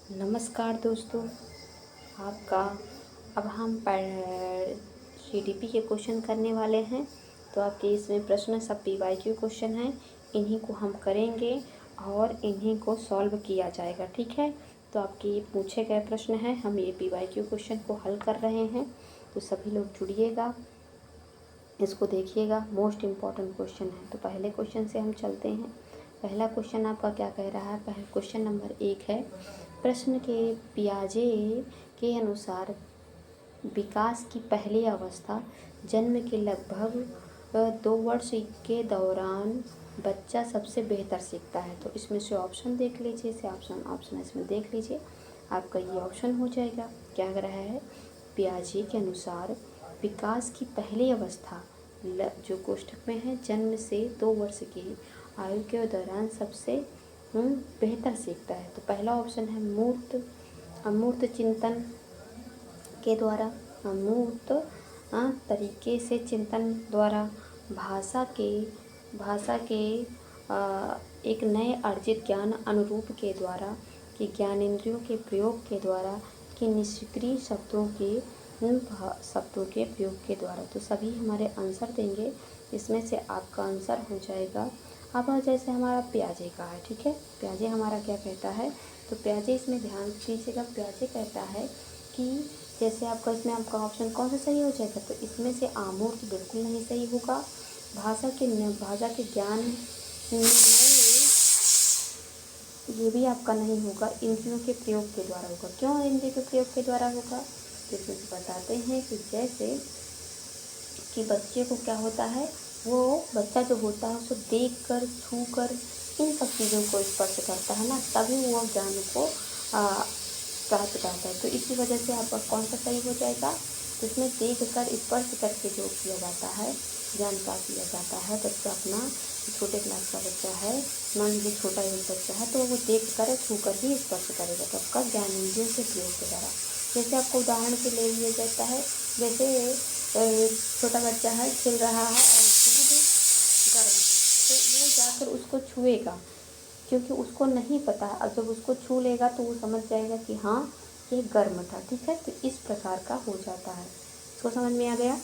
नमस्कार दोस्तों, आपका अब हम जीडीपी के क्वेश्चन करने वाले हैं। तो आपके इसमें प्रश्न सब पीवाईक्यू क्वेश्चन हैं, इन्हीं को हम करेंगे और इन्हीं को सॉल्व किया जाएगा। ठीक है, तो आपके ये पूछे गए प्रश्न हैं, हम ये पीवाईक्यू क्वेश्चन को हल कर रहे हैं। तो सभी लोग जुड़िएगा, इसको देखिएगा, मोस्ट इम्पॉर्टेंट क्वेश्चन है। तो पहले क्वेश्चन से हम चलते हैं। पहला क्वेश्चन आपका क्या कह रहा है? पहले क्वेश्चन नंबर 1 है, प्रश्न के पियाजे के अनुसार विकास की पहली अवस्था जन्म के लगभग 2 वर्ष के दौरान बच्चा सबसे बेहतर सीखता है। तो इसमें से ऑप्शन देख लीजिए, इसे ऑप्शन इसमें देख लीजिए, आपका ये ऑप्शन हो जाएगा। क्या कह रहा है? पियाजे के अनुसार विकास की पहली अवस्था जो कोष्ठक में है, जन्म से 2 वर्ष की आयु के दौरान सबसे बेहतर सीखता है। तो पहला ऑप्शन है अमूर्त चिंतन के द्वारा, अमूर्त तरीके से चिंतन द्वारा, भाषा के एक नए अर्जित ज्ञान अनुरूप के द्वारा, कि ज्ञानेंद्रियों के प्रयोग के द्वारा, कि निष्क्रिय शब्दों के प्रयोग के द्वारा। तो सभी हमारे आंसर देंगे, इसमें से आपका आंसर हो जाएगा। अब जैसे हमारा पियाजे का है, ठीक है, पियाजे हमारा क्या कहता है? तो पियाजे इसमें ध्यान दीजिएगा, पियाजे कहता है कि जैसे आपका इसमें आपका ऑप्शन कौन सा सही हो जाएगा? तो इसमें से अमूर्त बिल्कुल नहीं सही होगा। भाषा के ज्ञान में ये भी आपका नहीं होगा। इंद्रियों के प्रयोग के द्वारा होगा। क्यों इंद्रियों के प्रयोग के द्वारा होगा? तो इसमें से बताते हैं कि जैसे कि बच्चे को क्या होता है, वो बच्चा जो होता है उसको देख कर, छू कर, इन सब चीज़ों को स्पर्श करता है ना, तभी वो ज्ञान को प्राप्त करता है। तो इसी वजह से आपका कौन सा सही हो जाएगा? तो इसमें देख कर, स्पर्श करके जो किया जाता है, ज्ञान प्राप्त किया जाता है। बच्चा अपना छोटे क्लास का बच्चा है, मान लीजिए छोटा एक बच्चा है, तो वो देख कर, छू कर ही स्पर्श करेगा। तो आपका ज्ञान इंद्रियों के प्रयोग के द्वारा। जैसे आपको उदाहरण के लिए लिया जाता है, जैसे छोटा बच्चा है, खेल रहा है और दूध गर्म है, तो वो जाकर उसको छुएगा, क्योंकि उसको नहीं पता। अब जब उसको छू लेगा तो वो समझ जाएगा कि हाँ ये गर्म था। ठीक है, तो इस प्रकार का हो जाता है। इसको समझ में आ गया?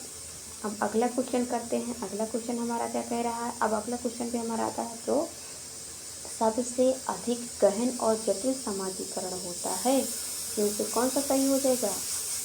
अब अगला क्वेश्चन करते हैं। अगला क्वेश्चन हमारा क्या कह रहा है? अब अगला क्वेश्चन पे हमारा आता है, तो सबसे अधिक गहन और जटिल समाजीकरण होता है, इनसे कौन सा सही हो जाएगा?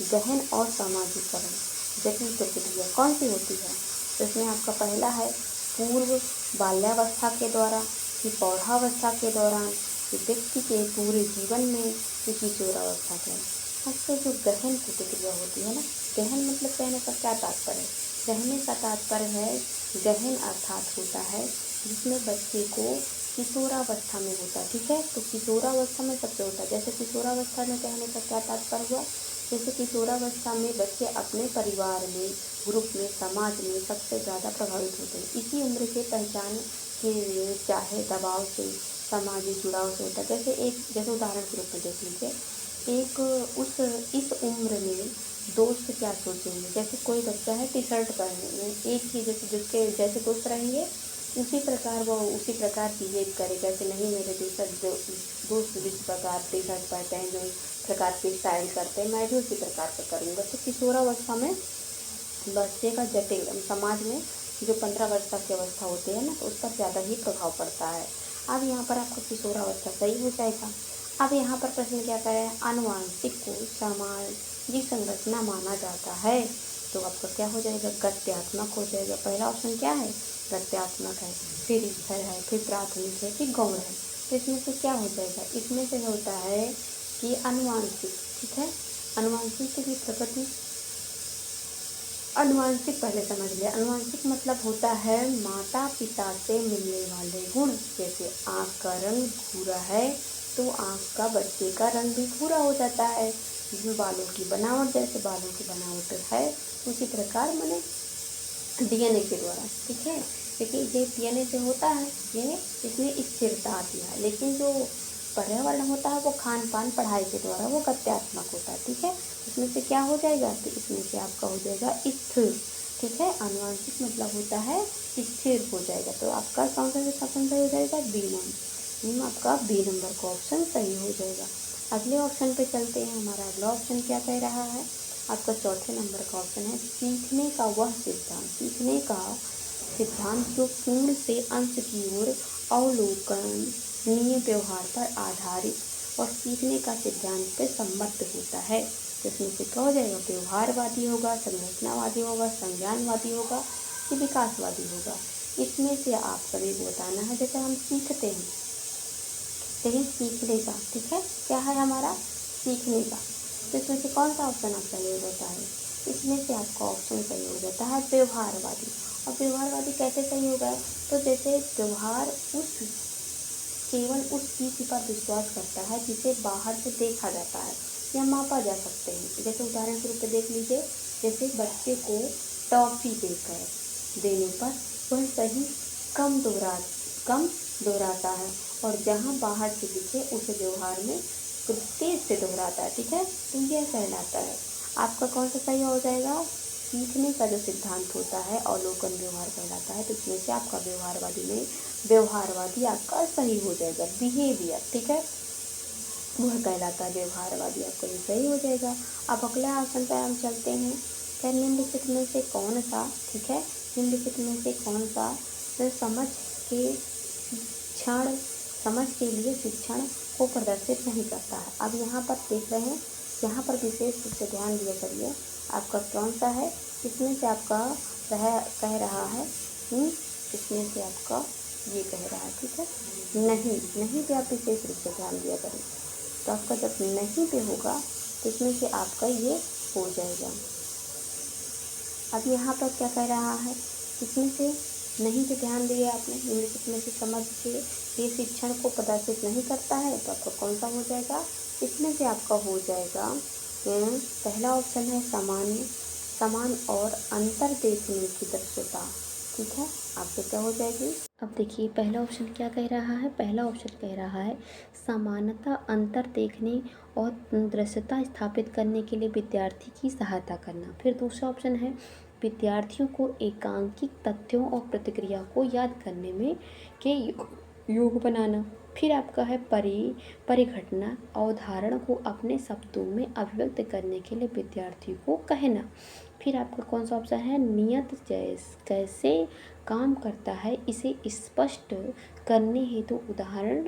गहन और समाजीकरण जटिल प्रक्रिया कौन सी होती है? तो इसमें आपका पहला है पूर्व बाल्यावस्था के द्वारा, कि पौधावस्था के दौरान, कि व्यक्ति के पूरे जीवन में, कि किशोरावस्था के। सबसे जो गहन प्रतिक्रिया होती है ना, गहन मतलब कहने का क्या तात्पर्य है? कहने का तात्पर्य है, गहन अर्थात होता है जिसमें बच्चे को किशोरावस्था में होता है। ठीक है, तो किशोरावस्था में सबसे होता है। जैसे किशोरावस्था में कहने का क्या तात्पर्य हुआ? जैसे किशोरावस्था में बच्चे अपने परिवार में, ग्रुप में, समाज में सबसे ज़्यादा प्रभावित होते हैं। इसी उम्र के पहचान के लिए चाहे दबाव से, सामाजिक जुड़ाव से होता है। जैसे उदाहरण के रूप में देख लीजिए, इस उम्र में दोस्त क्या सोचेंगे? जैसे कोई बच्चा है टी शर्ट पहने में, एक ही जिसके जैसे दोस्त रहेंगे उसी प्रकार वो उसी प्रकार बिहेव करेगा। जैसे नहीं, मेरे दोस्त जिस प्रकार टी शर्ट पहनते हैं, जो प्रकार की स्टाइल करते हैं, मैं भी उसी प्रकार का करूँगा। तो किशोरावस्था में बच्चे का जटिल समाज में जो 15 वर्ष तक की अवस्था होती है ना, तो उस पर ज़्यादा ही प्रभाव पड़ता है। अब यहाँ पर आपको किशोरावस्था सही हो जाएगा। अब यहाँ पर प्रश्न क्या कह रहे हैं? आनुवांशिक को सामाजिक संरचना माना जाता है, तो आपका क्या हो जाएगा? गत्यात्मक हो जाएगा। पहला ऑप्शन क्या है? गत्यात्मक है, फिर स्थिर है, फिर प्राथमिक है, फिर गौण है। तो इसमें से क्या हो जाएगा? इसमें से होता है कि आनुवांशिक। ठीक है, आनुवांशिक की प्रकृति, आनुवांशिक पहले समझ लिया। आनुवांशिक मतलब होता है माता पिता से मिलने वाले गुण। जैसे आँख का रंग भूरा है, तो आँख का बच्चे का रंग भी भूरा हो जाता है। जिसमें बालों की बनावट, जैसे बालों की बनावट है, उसी प्रकार मैंने डीएनए के द्वारा। ठीक है, क्योंकि ये डीएनए जो होता है, ये इसमें स्थिरता आती है, लेकिन जो पर्यावरण होता है वो खान पान पढ़ाई के द्वारा वो गत्यात्मक होता है। ठीक है, इसमें से क्या हो जाएगा? तो इसमें से आपका हो जाएगा स्थिर। ठीक है, आनुवांशिक मतलब होता है स्थिर हो जाएगा। तो आपका कौन सा ऑप्शन सही हो जाएगा? B number. आपका बी नंबर का ऑप्शन सही हो जाएगा। अगले ऑप्शन पे चलते हैं। हमारा अगला ऑप्शन क्या कह रहा है? आपका चौथे नंबर का ऑप्शन है सीखने का वह सिद्धांत, सीखने का सिद्धांत जो पूर्ण से अंश की ओर अवलोकनीय व्यवहार पर आधारित और सीखने का सिद्धांत पे सम्मत होता है। तो इसमें से क्या हो जाएगा? व्यवहारवादी होगा, संरचनावादी होगा, संज्ञानवादी होगा कि विकासवादी होगा। इसमें से आप सभी को बताना है। जैसे हम सीखते हैं, लेकिन सीखने का, ठीक है, क्या है हमारा? सीखने का। तो इसमें से कौन सा ऑप्शन आपका सही होता है? इसमें से आपका ऑप्शन सही हो जाता है व्यवहारवादी। और व्यवहारवादी कैसे सही होगा? तो जैसे व्यवहार केवल उस चीज़ पर विश्वास करता है जिसे बाहर से देखा जाता है या मापा जा सकते हैं। जैसे उदाहरण के रूप में देख लीजिए, जैसे बच्चे को टॉफ़ी देने पर वह सही कम दोहराता है, और जहाँ बाहर से दिखे उसे व्यवहार में तेज से दोहराता है, ठीक है। तो यह कहलाता है आपका कौन सा सही हो जाएगा? सीखने का जो सिद्धांत होता है अवलोकन व्यवहार कहलाता है। तो इसमें से आपका व्यवहारवादी आपका सही हो जाएगा। बिहेवियर, ठीक है, वह कहलाता है व्यवहारवादी, आपका ये सही हो जाएगा। अब अगला ऑप्शन पर हम चलते हैं। क्या निम्नलिखित में से कौन सा, ठीक है, निम्नलिखित में से कौन सा समझ के लिए शिक्षण को प्रदर्शित नहीं करता है? अब यहाँ पर देख रहे हैं, यहाँ पर विशेष रूप से ध्यान दिया करिए। आपका कौन सा है? इसमें से आपका कह रहा है, इसमें से आपका ये कह रहा है, ठीक है, नहीं पे आप विशेष रूप से ध्यान दिया करें। तो आपका जब नहीं पे होगा तो इसमें से आपका ये हो जाएगा। अब यहाँ पर क्या कह रहा है? इसमें से नहीं पे ध्यान दिए आपने, निम्नलिखित में से समझ के ये शिक्षण को प्रदर्शित नहीं करता है, तो आपका कौन सा हो जाएगा? इसमें से आपका हो जाएगा पहला ऑप्शन है समान और अंतर देखने की दृश्यता, ठीक है, आपसे क्या हो जाएगी? अब देखिए पहला ऑप्शन क्या कह रहा है? पहला ऑप्शन कह रहा है समानता, अंतर देखने और दृश्यता स्थापित करने के लिए विद्यार्थी की सहायता करना। फिर दूसरा ऑप्शन है विद्यार्थियों को एकांकिक तथ्यों और प्रतिक्रिया को याद करने में के योग बनाना। फिर आपका है परिघटना, अवधारणा को अपने शब्दों में अभिव्यक्त करने के लिए विद्यार्थी को कहना। फिर आपका कौन सा ऑप्शन है? नियत कैसे काम करता है इसे स्पष्ट करने हेतु उदाहरण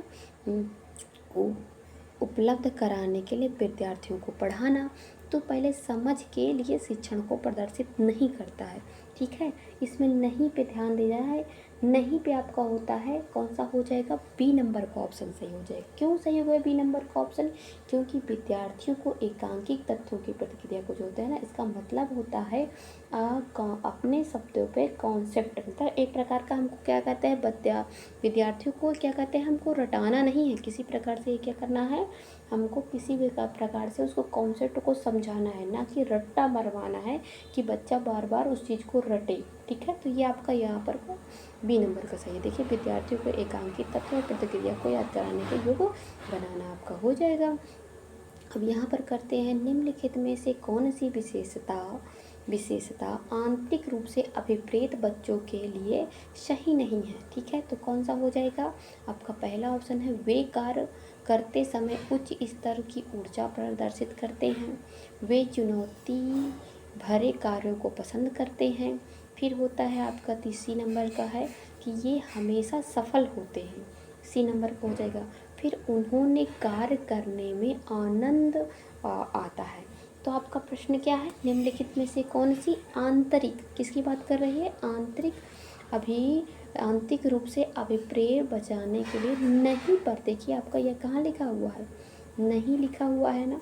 उपलब्ध कराने के लिए विद्यार्थियों को पढ़ाना। तो पहले समझ के लिए शिक्षण को प्रदर्शित नहीं करता है, ठीक है। इसमें नहीं पे ध्यान दिया है। नहीं पे आपका होता है कौन सा हो जाएगा? बी नंबर का ऑप्शन सही हो जाएगा। क्यों सही हो गया बी नंबर का ऑप्शन? क्योंकि विद्यार्थियों को एकांकिक तथ्यों की प्रतिक्रिया को जो होता है ना, इसका मतलब होता है अपने शब्दों पे कॉन्सेप्ट, मतलब एक प्रकार का हमको क्या कहते हैं, विद्यार्थियों को क्या कहते हैं, हमको रटाना नहीं है किसी प्रकार से। क्या करना है? हमको किसी भी प्रकार से उसको कॉन्सेप्ट को समझाना है, ना कि रट्टा मरवाना है कि बच्चा बार बार उस चीज़ को रटे, ठीक है। तो ये आपका यहाँ पर बी नंबर का सही है। देखिए विद्यार्थियों को एकांकित तथ्य और प्रतिक्रिया को याद कराने के योग बनाना आपका हो जाएगा। अब यहाँ पर करते हैं निम्नलिखित में से कौन सी विशेषता आंतरिक रूप से अभिप्रेत बच्चों के लिए सही नहीं है, ठीक है। तो कौन सा हो जाएगा? आपका पहला ऑप्शन है वे कार्य करते समय उच्च स्तर की ऊर्जा प्रदर्शित करते हैं, वे चुनौती भरे कार्यों को पसंद करते हैं। फिर होता है आपका तीसरी नंबर का है कि ये हमेशा सफल होते हैं, सी नंबर का हो जाएगा। फिर उन्होंने कार्य करने में आनंद आता है। तो आपका प्रश्न क्या है? निम्नलिखित में से कौन सी आंतरिक, किसकी बात कर रही है? आंतरिक रूप से अभिप्रेय बचाने के लिए नहीं पर, देखिए आपका यह कहाँ लिखा हुआ है? नहीं लिखा हुआ है ना,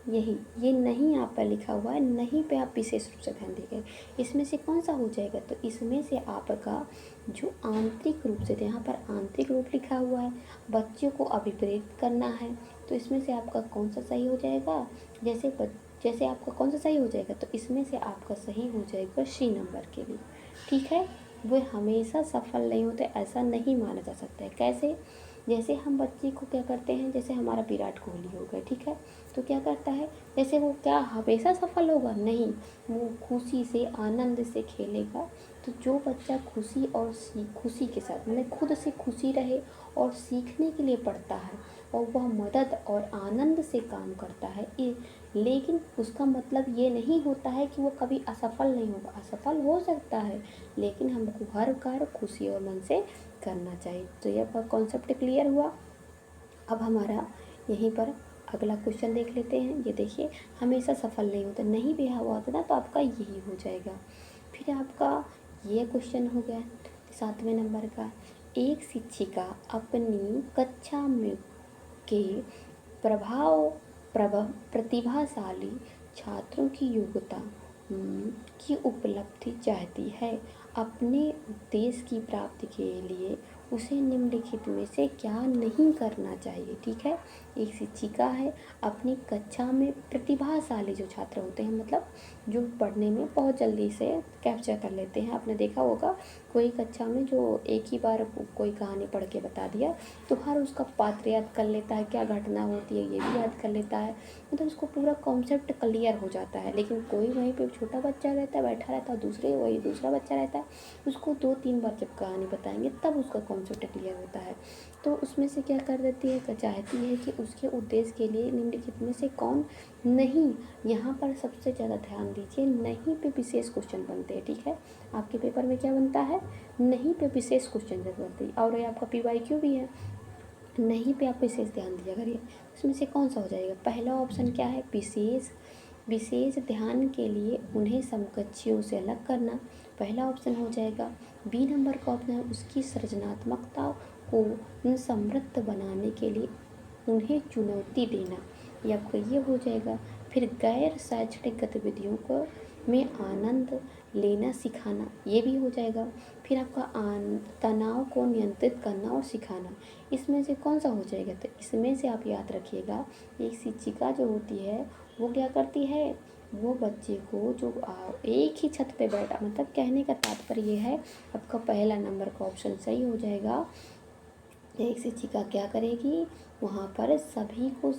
ये नहीं यहाँ पर लिखा हुआ है। नहीं पे आप विशेष रूप से ध्यान देंगे। इसमें से कौन सा हो जाएगा? तो इसमें से आपका जो आंतरिक रूप से, यहाँ पर आंतरिक रूप लिखा हुआ है, बच्चों को अभिप्रेरित करना है, तो इसमें से आपका कौन सा सही हो जाएगा? जैसे आपका कौन सा सही हो जाएगा? तो इसमें से आपका सही हो जाएगा सी नंबर के लिए, ठीक है। वो हमेशा सफल नहीं होते, ऐसा नहीं माना जा सकता है। कैसे? जैसे हम बच्चे को क्या करते हैं, जैसे हमारा विराट कोहली हो गया, ठीक है, तो क्या करता है, जैसे वो क्या हमेशा सफल होगा? नहीं, वो खुशी से आनंद से खेलेगा तो जो बच्चा खुशी के साथ मतलब खुद से खुशी रहे और सीखने के लिए पढ़ता है और वह मदद और आनंद से काम करता है, लेकिन उसका मतलब ये नहीं होता है कि वो कभी असफल नहीं होगा। असफल हो सकता है, लेकिन हमको हर कार्य खुशी और मन से करना चाहिए। तो यह कॉन्सेप्ट क्लियर हुआ। अब हमारा यहीं पर अगला क्वेश्चन देख लेते हैं। ये देखिए, हमेशा सफल नहीं होता, नहीं भी हुआ होता ना तो आपका यही हो जाएगा। फिर आपका ये क्वेश्चन हो गया 7वें नंबर का। एक शिक्षिका अपनी कक्षा में के प्रतिभाशाली छात्रों की योग्यता की उपलब्धि चाहती है। अपने उद्देश्य की प्राप्ति के लिए उसे निम्नलिखित में से क्या नहीं करना चाहिए। ठीक है, एक शिक्षिका है, अपनी कक्षा में प्रतिभाशाली जो छात्र होते हैं, मतलब जो पढ़ने में बहुत जल्दी से कैप्चर कर लेते हैं। आपने देखा होगा कोई कक्षा में जो एक ही बार कोई कहानी पढ़ के बता दिया तो हर उसका पात्र याद कर लेता है, क्या घटना होती है ये भी याद कर लेता है, मतलब उसको पूरा कॉन्सेप्ट क्लियर हो जाता है। लेकिन कोई वहीं पे छोटा बच्चा रहता है, बैठा रहता है, दूसरा बच्चा रहता है, उसको 2-3 बार जब कहानी बताएंगे तब उसका कॉन्सेप्ट क्लियर होता है। तो उसमें से क्या कर देती है, चाहती है कि उसके उद्देश्य के लिए निम्नलिखित में से कौन नहीं। यहाँ पर सबसे ज़्यादा ध्यान दीजिए, नहीं पे विशेष क्वेश्चन बनते हैं। ठीक है, आपके पेपर में क्या बनता है, नहीं पे विशेष क्वेश्चन बनते हैं, और ये आपका PYQ भी है। नहीं पे आप विशेष ध्यान दिया करिए। इसमें से कौन सा हो जाएगा, पहला ऑप्शन क्या है, विशेष ध्यान के लिए उन्हें समकक्षियों से अलग करना, पहला ऑप्शन हो जाएगा। बी नंबर का ऑप्शन है उसकी सृजनात्मकता को समृद्ध बनाने के लिए उन्हें चुनौती देना, ये आपका ये हो जाएगा। फिर गैर शैक्षणिक गतिविधियों को में आनंद लेना सिखाना, ये भी हो जाएगा। फिर आपका तनाव को नियंत्रित करना और सिखाना, इसमें से कौन सा हो जाएगा, तो इसमें से आप याद रखिएगा, एक शिक्षिका जो होती है वो क्या करती है, वो बच्चे को जो एक ही छत पे बैठा, मतलब कहने का तात्पर्य ये है, आपका पहला नंबर का ऑप्शन सही हो जाएगा। एक शिक्षिका क्या करेगी, वहाँ पर सभी को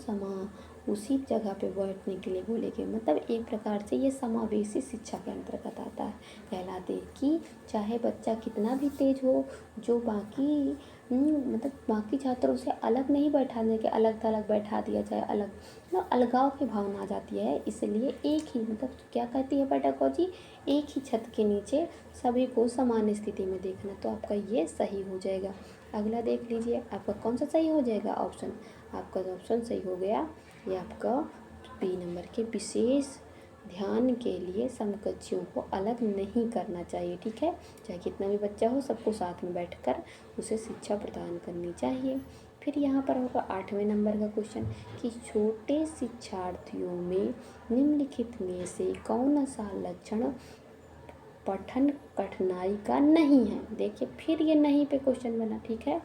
उसी जगह पे बैठने के लिए बोलेगी, मतलब एक प्रकार से ये समावेशी शिक्षा के अंतर्गत आता है, कहलाते हैं कि चाहे बच्चा कितना भी तेज हो, जो बाकी मतलब बाकी छात्रों से अलग नहीं बैठाने के, अलग थलग बैठा दिया जाए, अलग मतलब अलगाव की भावना आ जाती है। इसलिए एक ही, मतलब क्या कहती है पेडागॉजी, एक ही छत के नीचे सभी को समान स्थिति में देखना, तो आपका ये सही हो जाएगा। अगला देख लीजिए, आपका कौन सा सही हो जाएगा ऑप्शन, आपका ऑप्शन सही हो गया ये आपका बी नंबर के विशेष ध्यान के लिए समकक्षियों को अलग नहीं करना चाहिए। ठीक है, चाहे कितना भी बच्चा हो, सबको साथ में बैठकर उसे शिक्षा प्रदान करनी चाहिए। फिर यहाँ पर होगा 8वें नंबर का क्वेश्चन कि छोटे शिक्षार्थियों में निम्नलिखित में से कौन सा लक्षण पठन कठिनाई का नहीं है। देखिए फिर ये नहीं पे क्वेश्चन बना। ठीक है,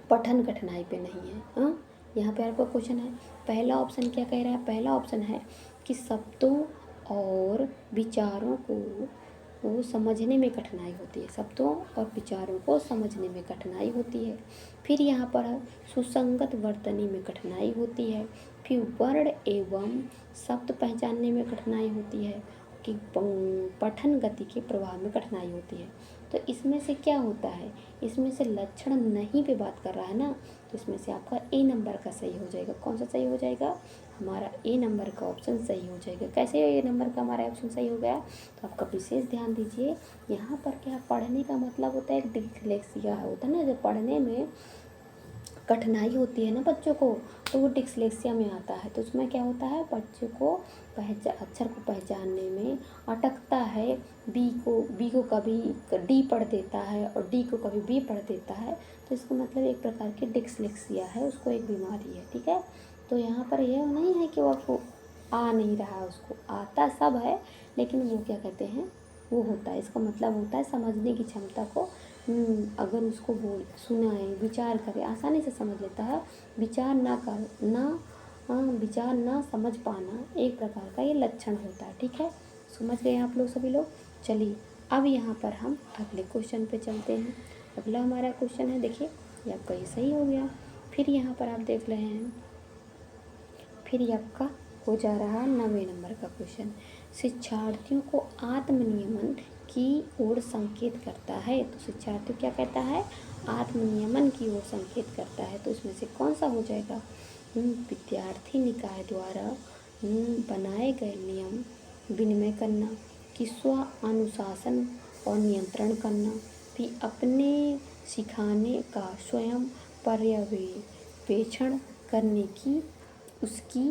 पठन कठिनाई पे नहीं है। हाँ, यहाँ पे आपका क्वेश्चन है, पहला ऑप्शन क्या कह रहा है, पहला ऑप्शन है कि शब्दों और विचारों को समझने में कठिनाई होती है, शब्दों और विचारों को समझने में कठिनाई होती है। फिर यहाँ पर है सुसंगत वर्तनी में कठिनाई होती है। फिर वर्ण एवं शब्द पहचानने में कठिनाई होती है कि पठन गति के प्रभाव में कठिनाई होती है। तो इसमें से क्या होता है, इसमें से लक्षण नहीं पे बात कर रहा है ना, तो इसमें से आपका ए नंबर का सही हो जाएगा। कौन सा सही हो जाएगा, हमारा ए नंबर का ऑप्शन सही हो जाएगा। कैसे ए नंबर का हमारा ऑप्शन सही हो गया, तो आपका विशेष ध्यान दीजिए, यहाँ पर क्या पढ़ने का मतलब होता है एक डिस्लेक्सिया होता है ना, जो पढ़ने में कठिनाई होती है ना बच्चों को, तो वो डिस्लेक्सिया में आता है। तो उसमें क्या होता है, बच्चों को अक्षर को पहचानने में अटकता है, बी को कभी डी पढ़ देता है और डी को कभी बी पढ़ देता है, तो इसका मतलब एक प्रकार की डिस्लेक्सिया है, उसको एक बीमारी है। ठीक है, तो यहाँ पर यह नहीं है कि वो आ नहीं रहा, उसको आता सब है, लेकिन वो क्या कहते हैं, वो होता है, इसका मतलब होता है समझने की क्षमता को अगर उसको सुनाए, विचार करे, आसानी से समझ लेता है, विचार ना समझ पाना एक प्रकार का ये लक्षण होता है। ठीक है, समझ गए आप लोग सभी लोग। चलिए अब यहाँ पर हम अगले क्वेश्चन पे चलते हैं। अगला हमारा क्वेश्चन है, देखिए ये आपका ये सही हो गया। फिर यहाँ पर आप देख रहे हैं, फिर ये आपका हो जा रहा 9वें नंबर का क्वेश्चन, शिक्षार्थियों को आत्मनियमन की ओर संकेत करता है। तो शिक्षार्थी क्या कहता है? आत्मनियमन की ओर संकेत करता है। तो इसमें से कौन सा हो जाएगा? विद्यार्थी निकाय द्वारा बनाए गए नियम विनिमय करना, कि स्व अनुशासन और नियंत्रण करना, फिर अपने सिखाने का स्वयं पर्यवेक्षण करने की उसकी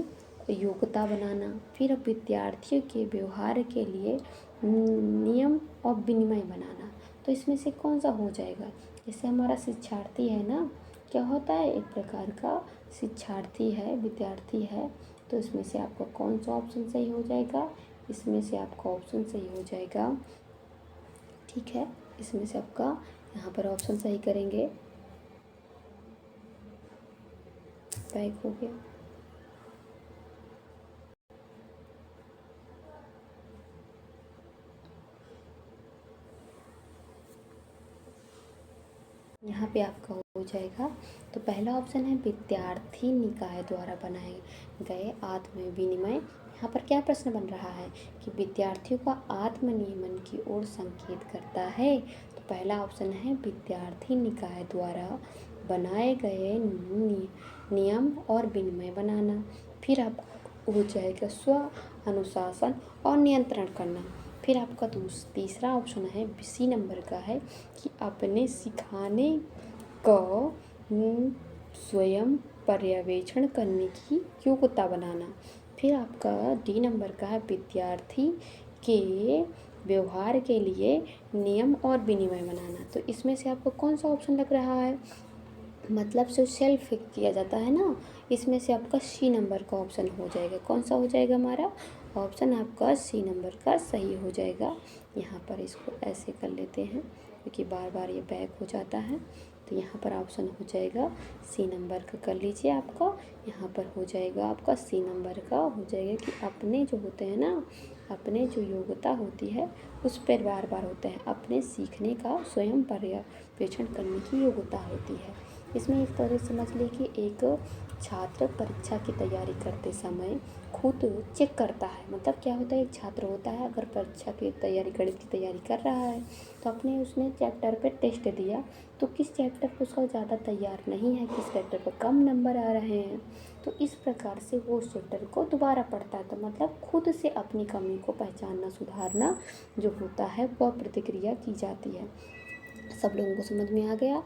योग्यता बनाना, फिर विद्यार्थियों के व्यवहार के लिए नियम और विनिमय बनाना। तो इसमें से कौन सा हो जाएगा? जैसे हमारा शिक्षार्थी है ना, क्या होता है? एक प्रकार का शिक्षार्थी है, विद्यार्थी है। तो इसमें से आपका कौन सा ऑप्शन सही हो जाएगा? इसमें से आपका ऑप्शन सही हो जाएगा, ठीक है, इसमें से आपका यहाँ पर ऑप्शन सही करेंगे, बैक हो गया। यहाँ पे आपका हो जाएगा। तो पहला ऑप्शन है विद्यार्थी निकाय द्वारा बनाए गए आत्म विनिमय। यहाँ पर क्या प्रश्न बन रहा है कि विद्यार्थियों का आत्मनियमन की ओर संकेत करता है। तो पहला ऑप्शन है विद्यार्थी निकाय द्वारा बनाए गए नियम और विनिमय बनाना। फिर आपका हो जाएगा स्व अनुशासन और नियंत्रण करना। फिर आपका तीसरा ऑप्शन है सी नंबर का है कि अपने सिखाने का स्वयं पर्यवेक्षण करने की योग्यता बनाना। फिर आपका डी नंबर का है विद्यार्थी के व्यवहार के लिए नियम और विनिमय बनाना। तो इसमें से आपको कौन सा ऑप्शन लग रहा है? मतलब जो सेल्फ किया जाता है ना, इसमें से आपका सी नंबर का ऑप्शन हो जाएगा। कौन सा हो जाएगा? हमारा ऑप्शन आपका सी नंबर का सही हो जाएगा। यहाँ पर इसको ऐसे कर लेते हैं क्योंकि बार बार ये बैक हो जाता है। तो यहाँ पर ऑप्शन हो जाएगा सी नंबर का, कर लीजिए आपका। यहाँ पर हो जाएगा आपका सी नंबर का हो जाएगा कि अपने जो होते हैं ना, अपने जो योग्यता होती है उस पर बार बार होते हैं, अपने सीखने का स्वयं पर्यवेक्षण करने की योग्यता होती है। इसमें एक तरह समझ ली कि एक छात्र परीक्षा की तैयारी करते समय खुद चेक करता है। मतलब क्या होता है, एक छात्र होता है अगर परीक्षा की तैयारी, गणित की तैयारी कर रहा है, तो अपने उसने चैप्टर पे टेस्ट दिया, तो किस चैप्टर पर उसका ज़्यादा तैयार नहीं है, किस चैप्टर पर कम नंबर आ रहे हैं, तो इस प्रकार से वो उस चैप्टर को दोबारा पढ़ता है। तो मतलब खुद से अपनी कमी को पहचानना, सुधारना जो होता है वह प्रतिक्रिया की जाती है। सब लोगों को समझ में आ गया?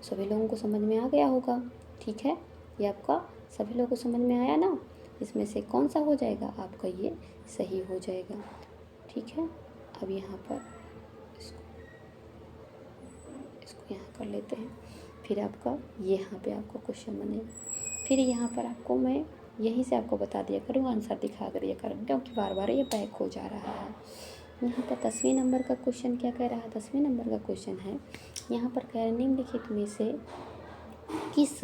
सभी लोगों को समझ में आ गया होगा, ठीक है, ये आपका सभी लोगों को समझ में आया ना? इसमें से कौन सा हो जाएगा? आपका ये सही हो जाएगा, ठीक है। अब यहाँ पर इसको यहाँ कर लेते हैं। फिर आपका यहाँ पे आपको क्वेश्चन बनेगा। फिर यहाँ पर आपको मैं यहीं से आपको बता दिया करूँ, आंसर दिखा दिया करूँ, क्योंकि बार बार ये बैक हो जा रहा है। यहाँ पर 10वें नंबर का क्वेश्चन क्या कह रहा है? 10वें नंबर का क्वेश्चन है, यहाँ पर कह रहे निम्नलिखित में से किस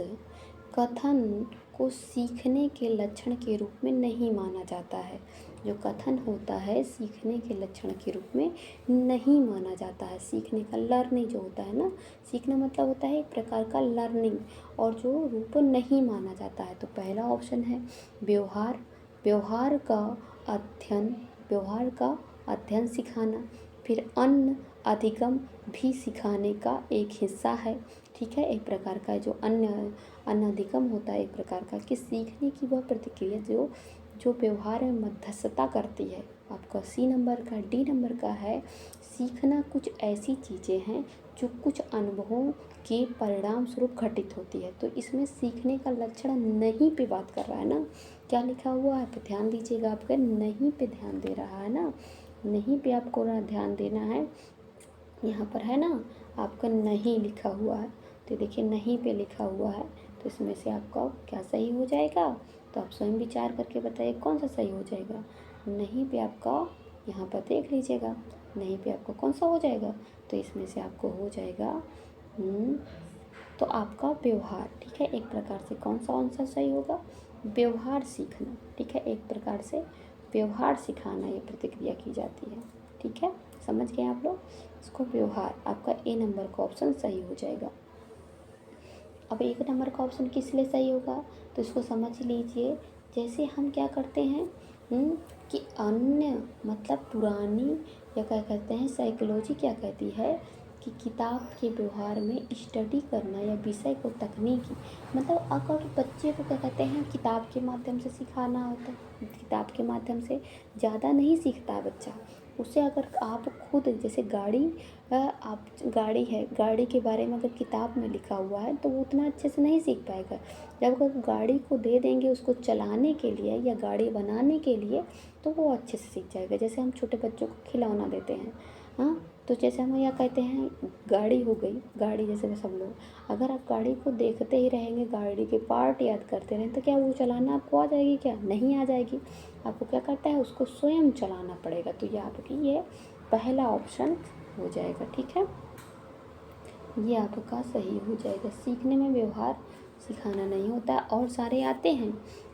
कथन को सीखने के लक्षण के रूप में नहीं माना जाता है? जो कथन होता है सीखने के लक्षण के रूप में नहीं माना जाता है। सीखने का लर्निंग जो होता है ना, सीखना मतलब होता है एक प्रकार का लर्निंग, और जो रूप नहीं माना जाता है। तो पहला ऑप्शन है व्यवहार, व्यवहार का अध्ययन, व्यवहार का अध्ययन सिखाना। फिर अन्न अधिगम भी सिखाने का एक हिस्सा है, ठीक है, एक प्रकार का जो अनधिगम होता है, एक प्रकार का कि सीखने की वह प्रतिक्रिया जो व्यवहार में मध्यस्थता करती है। आपका सी नंबर का, डी नंबर का है सीखना कुछ ऐसी चीज़ें हैं जो कुछ अनुभवों के परिणाम स्वरूप घटित होती है। तो इसमें सीखने का लक्षण नहीं पे बात कर रहा है ना, क्या लिखा हुआ है? तो ध्यान दीजिएगा, आपका नहीं पे ध्यान दे रहा है ना, नहीं पे आपको ध्यान देना है। यहाँ पर है ना आपका नहीं लिखा हुआ है, तो देखिए नहीं पे लिखा हुआ है, तो इसमें से आपका क्या सही हो जाएगा? तो आप स्वयं विचार करके बताइए कौन सा सही हो जाएगा। नहीं पे आपका यहाँ पर देख लीजिएगा, नहीं पे आपका कौन सा हो जाएगा? तो इसमें से आपको हो जाएगा तो आपका व्यवहार, ठीक है, एक प्रकार से कौन सा आंसर सही होगा? व्यवहार सीखना, ठीक है, एक प्रकार से व्यवहार सिखाना ये प्रतिक्रिया की जाती है, ठीक है, समझ गए आप लोग? इसको व्यवहार, आपका ए नंबर का ऑप्शन सही हो जाएगा। अब एक नंबर का ऑप्शन किस लिए सही होगा? तो इसको समझ लीजिए। जैसे हम क्या करते हैं, कि अन्य मतलब पुरानी या क्या कहते हैं साइकोलॉजी क्या कहती है कि किताब के व्यवहार में स्टडी करना या विषय को तकनीकी मतलब अगर बच्चे को क्या कहते हैं किताब के माध्यम से सिखाना होता है, किताब के माध्यम से ज़्यादा नहीं सीखता है बच्चा। उसे अगर आप खुद जैसे गाड़ी आप गाड़ी है, गाड़ी के बारे में अगर किताब में लिखा हुआ है तो वो उतना अच्छे से नहीं सीख पाएगा। जब अगर गाड़ी को दे देंगे उसको चलाने के लिए या गाड़ी बनाने के लिए तो वो अच्छे से सीख जाएगा। जैसे हम छोटे बच्चों को खिलौना देते हैं, हाँ, तो जैसे हम यहाँ कहते हैं गाड़ी हो गई, गाड़ी जैसे सब लोग अगर आप गाड़ी को देखते ही रहेंगे, गाड़ी के पार्ट याद करते रहें तो क्या वो चलाना आपको आ जाएगी? क्या नहीं आ जाएगी। आपको क्या करता है उसको स्वयं चलाना पड़ेगा। तो ये आपकी ये पहला ऑप्शन हो जाएगा। ठीक है, ये आपका सही हो जाएगा। सीखने में व्यवहार सिखाना नहीं होता है और सारे आते हैं,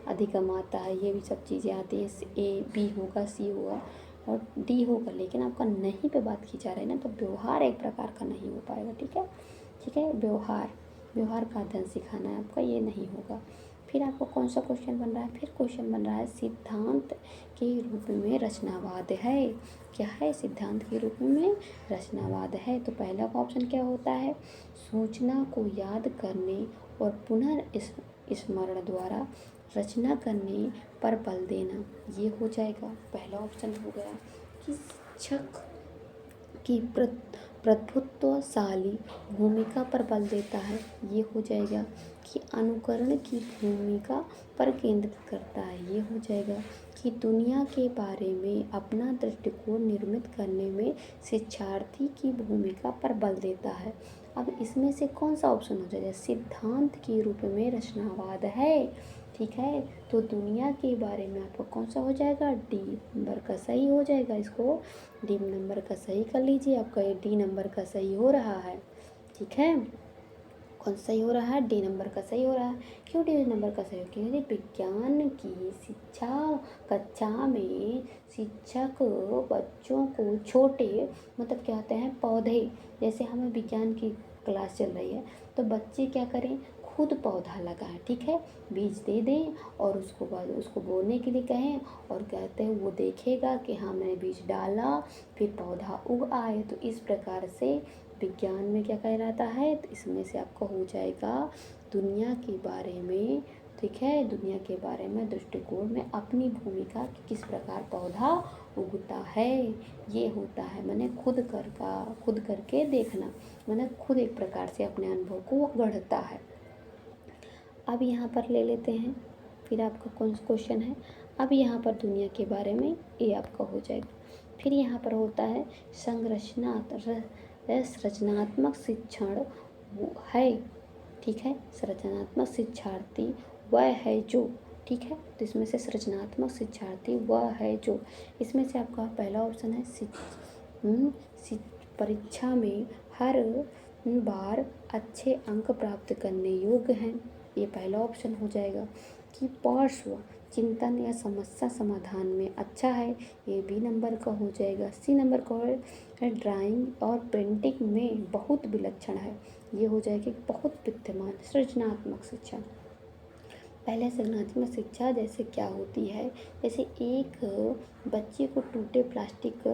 अधिगम आता है, ये भी सब चीज़ें आती है, ए बी होगा, सी होगा और डी होगा, लेकिन आपका नहीं पे बात की जा रही है ना, तो व्यवहार एक प्रकार का नहीं हो पाएगा। ठीक है, ठीक है, व्यवहार, व्यवहार का अध्ययन सिखाना है आपका, ये नहीं होगा। फिर आपको कौन सा क्वेश्चन बन रहा है? फिर क्वेश्चन बन रहा है सिद्धांत के रूप में रचनावाद है। क्या है? सिद्धांत के रूप में रचनावाद है। तो पहला ऑप्शन क्या होता है? सूचना को याद करने और पुनर्स्मरण द्वारा रचना करने पर बल देना, ये हो जाएगा। पहला ऑप्शन हो गया कि शिक्षक की प्रभुत्वशाली भूमिका पर बल देता है, ये हो जाएगा। कि अनुकरण की भूमिका पर केंद्रित करता है, ये हो जाएगा। कि दुनिया के बारे में अपना दृष्टिकोण निर्मित करने में शिक्षार्थी की भूमिका पर बल देता है। अब इसमें से कौन सा ऑप्शन हो जाएगा? सिद्धांत के रूप में रचनावाद है। ठीक है, तो दुनिया के बारे में आपका कौन सा हो जाएगा? डी नंबर का सही हो जाएगा। इसको डी नंबर का सही कर लीजिए, आपका ये डी नंबर का सही हो रहा है। ठीक है, कौन सही हो रहा है? डी नंबर का सही हो रहा है। क्यों डी नंबर का सही हो? क्योंकि विज्ञान की शिक्षा कक्षा में शिक्षक बच्चों को छोटे मतलब क्या होते हैं पौधे, जैसे हमें विज्ञान की क्लास चल रही है तो बच्चे क्या करें? खुद पौधा लगाएं। ठीक है, बीज दे दें और उसको बाद उसको बोने के लिए कहें और कहते हैं वो देखेगा कि हाँ मैंने बीज डाला फिर पौधा उग आए। तो इस प्रकार से विज्ञान में क्या कहलाता है? तो इसमें से आपका हो जाएगा दुनिया के बारे में। ठीक है, दुनिया के बारे में दृष्टिकोण में अपनी भूमिका कि किस प्रकार पौधा उगता है, ये होता है। मैंने खुद करके देखना, मैंने खुद एक प्रकार से अपने अनुभव को गढ़ता है। अब यहाँ पर ले लेते हैं, फिर आपका कौन सा क्वेश्चन है? अब यहाँ पर दुनिया के बारे में ये आपका हो जाएगा। फिर यहाँ पर होता है रचनात्मक शिक्षण वो है। ठीक है, सृजनात्मक शिक्षार्थी वह है जो, ठीक है, तो इसमें से सृजनात्मक शिक्षार्थी वह है जो, इसमें से आपका पहला ऑप्शन है परीक्षा में हर बार अच्छे अंक प्राप्त करने योग्य हैं, ये पहला ऑप्शन हो जाएगा। कि पार्श्व चिंतन या समस्या समाधान में अच्छा है, ये बी नंबर का हो जाएगा। सी नंबर का है ड्राइंग और पेंटिंग में बहुत विलक्षण है, ये हो जाएगी बहुत विद्यमान। सृजनात्मक शिक्षा, पहले सृजनात्मक शिक्षा जैसे क्या होती है? जैसे एक बच्चे को टूटे प्लास्टिक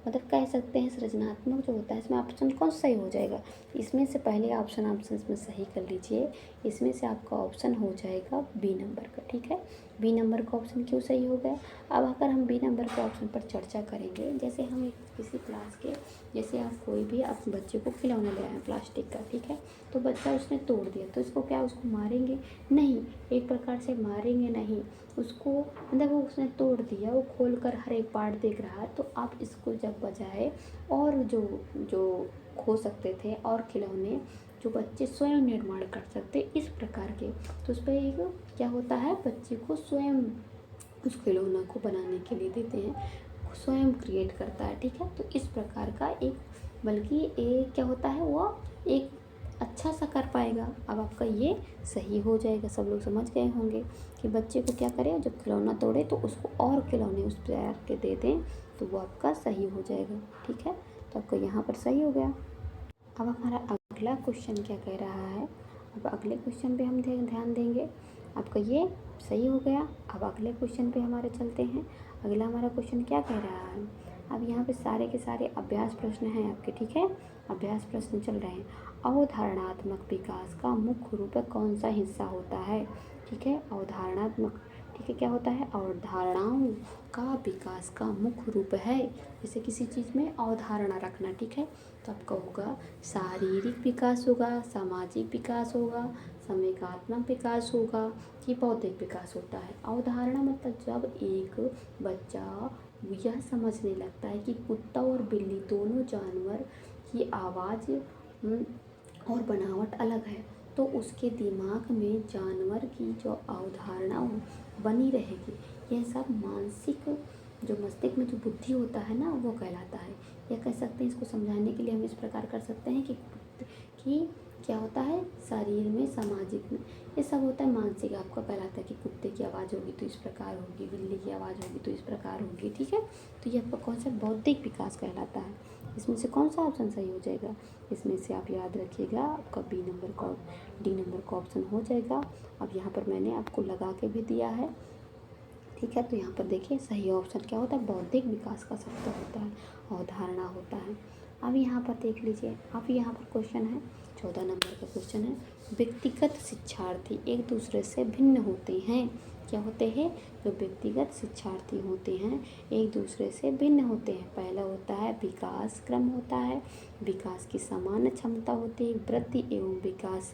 मतलब कह सकते हैं सृजनात्मक जो होता है, इसमें ऑप्शन कौन सही हो जाएगा? इसमें से पहले ऑप्शन इसमें सही कर लीजिए। इसमें से आपका ऑप्शन हो जाएगा बी नंबर का। ठीक है, बी नंबर का ऑप्शन क्यों सही हो गया? अब अगर हम बी नंबर के ऑप्शन पर चर्चा करेंगे, जैसे हम एक किसी क्लास के, जैसे आप कोई भी आप बच्चे को खिलौना ले आए प्लास्टिक का, ठीक है, तो बच्चा उसने तोड़ दिया तो इसको क्या उसको मारेंगे? नहीं, एक प्रकार से मारेंगे नहीं उसको, मतलब वो उसने तोड़ दिया, वो खोल कर हर एक पार्ट देख रहा है, तो आप इसको जब बजाय और जो जो खो सकते थे और खिलौने जो बच्चे स्वयं निर्माण कर सकते इस प्रकार के, तो उस पर एक क्या होता है, बच्चे को स्वयं उस खिलौना को बनाने के लिए देते हैं, स्वयं क्रिएट करता है। ठीक है, तो इस प्रकार का एक, बल्कि एक क्या होता है वो एक अच्छा सा कर पाएगा। अब आपका ये सही हो जाएगा। सब लोग समझ गए होंगे कि बच्चे को क्या करें, जब खिलौना तोड़े तो उसको और खिलौने उस तैयार के दे दें, तो वो आपका सही हो जाएगा। ठीक है, तो आपका यहाँ पर सही हो गया। अब हमारा अगला क्वेश्चन क्या कह रहा है? अब अगले क्वेश्चन पे हम ध्यान देंगे। आपका ये सही हो गया। अब अगले क्वेश्चन पे हमारे चलते हैं। अगला हमारा क्वेश्चन क्या कह रहा है। अब यहाँ पे सारे के सारे अभ्यास प्रश्न हैं आपके, ठीक है, अभ्यास प्रश्न चल रहे हैं। अवधारणात्मक विकास का मुख्य रूप कौन सा हिस्सा होता है, ठीक है, अवधारणात्मक, ठीक है, क्या होता है, अवधारणाओं का विकास का मुख्य रूप है। जैसे किसी चीज़ में अवधारणा रखना, ठीक है, तो आपका होगा शारीरिक विकास होगा, सामाजिक विकास होगा, संवेगात्मक विकास होगा, कि बौद्धिक विकास होता है। अवधारणा मतलब जब एक बच्चा यह समझने लगता है कि कुत्ता और बिल्ली दोनों जानवर की आवाज़ और बनावट अलग है, तो उसके दिमाग में जानवर की जो अवधारणा बनी रहेगी। यह सब मानसिक, जो मस्तिष्क में जो बुद्धि होता है ना, वो कहलाता है। या कह सकते हैं, इसको समझाने के लिए हम इस प्रकार कर सकते हैं कि क्या होता है शरीर में, सामाजिक में, ये सब होता है मानसिक। आपका कहलाता है कि कुत्ते की आवाज़ होगी तो इस प्रकार होगी, बिल्ली की आवाज़ होगी तो इस प्रकार होगी, ठीक है। तो ये आपका कौन सा बौद्धिक विकास कहलाता है। इसमें से कौन सा ऑप्शन सही हो जाएगा, इसमें से आप याद रखिएगा, आपका डी नंबर का ऑप्शन हो जाएगा। अब यहाँ पर मैंने आपको लगा के भी दिया है, ठीक है। तो यहाँ पर देखिए सही ऑप्शन क्या होता है, बौद्धिक विकास का शब्द होता है, अवधारणा होता है। अब यहाँ पर देख लीजिए, अब यहाँ पर क्वेश्चन है 14 नंबर का क्वेश्चन है, व्यक्तिगत शिक्षार्थी एक दूसरे से भिन्न होते हैं। क्या होते हैं, जो व्यक्तिगत शिक्षार्थी होते हैं एक दूसरे से भिन्न होते हैं। पहला होता है विकास क्रम होता है, विकास की समान क्षमता होती है, वृद्धि एवं विकास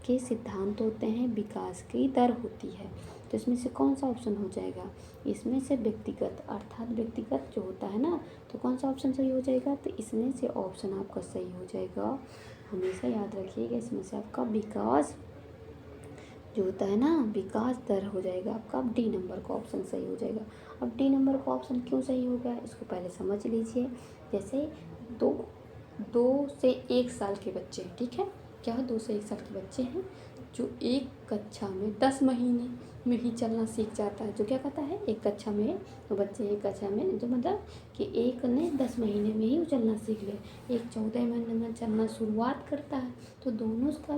के सिद्धांत होते हैं, विकास की दर होती है। तो इसमें से कौन सा ऑप्शन हो जाएगा, इसमें से व्यक्तिगत, अर्थात व्यक्तिगत जो होता है ना, तो कौन सा ऑप्शन सही हो जाएगा, तो इसमें से ऑप्शन आपका सही हो जाएगा। हमेशा याद रखिएगा, इसमें से आपका विकास जो होता है ना, विकास दर हो जाएगा आपका। अब डी नंबर का ऑप्शन सही हो जाएगा। अब डी नंबर का ऑप्शन क्यों सही हो गया, इसको पहले समझ लीजिए। जैसे दो से 1 साल के बच्चे, ठीक है, क्या 2 से 1 साल के बच्चे हैं, जो एक कक्षा में 10 महीने में ही चलना सीख जाता है। जो क्या कहता है, एक कक्षा में, तो बच्चे एक कक्षा में, जो मतलब कि एक ने 10 महीने में ही वो चलना सीख ले, एक 14 महीने में चलना शुरुआत करता है। तो दोनों का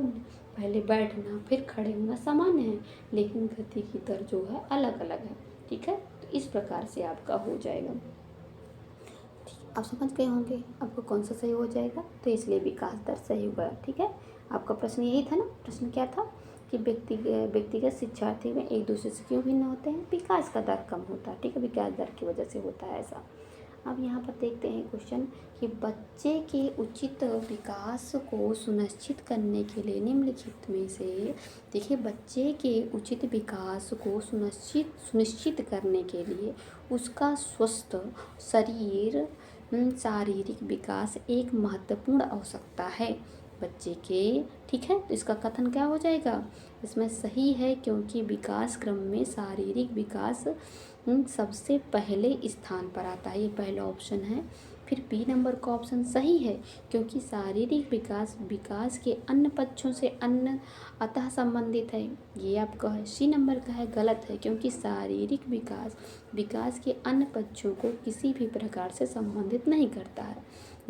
पहले बैठना फिर खड़े होना सामान्य है, लेकिन गति की दर जो है अलग अलग है, ठीक है। तो इस प्रकार से आपका हो जाएगा। आप समझ गए होंगे आपको कौन सा सही हो जाएगा, तो इसलिए विकास दर सही होगा, ठीक है। आपका प्रश्न यही था ना, प्रश्न क्या था कि व्यक्तिगत शिक्षार्थी में एक दूसरे से क्यों भिन्न होते हैं, विकास का दर कम होता है, ठीक है, विकास दर की वजह से होता है ऐसा। अब यहाँ पर देखते हैं क्वेश्चन कि बच्चे के उचित विकास को सुनिश्चित करने के लिए निम्नलिखित में से, देखिए, बच्चे के उचित विकास को सुनिश्चित करने के लिए उसका स्वस्थ शरीर, शारीरिक विकास एक महत्वपूर्ण आवश्यकता है बच्चे के, ठीक है। तो इसका कथन क्या हो जाएगा, इसमें सही है, क्योंकि विकास क्रम में शारीरिक विकास सबसे पहले स्थान पर आता है, ये पहला ऑप्शन है। फिर बी नंबर का ऑप्शन सही है, क्योंकि शारीरिक विकास के अन्य पक्षों से अन्य अतः संबंधित है, ये आपका है। सी नंबर का है गलत है, क्योंकि शारीरिक विकास के अन्य पक्षों को किसी भी प्रकार से संबंधित नहीं करता है,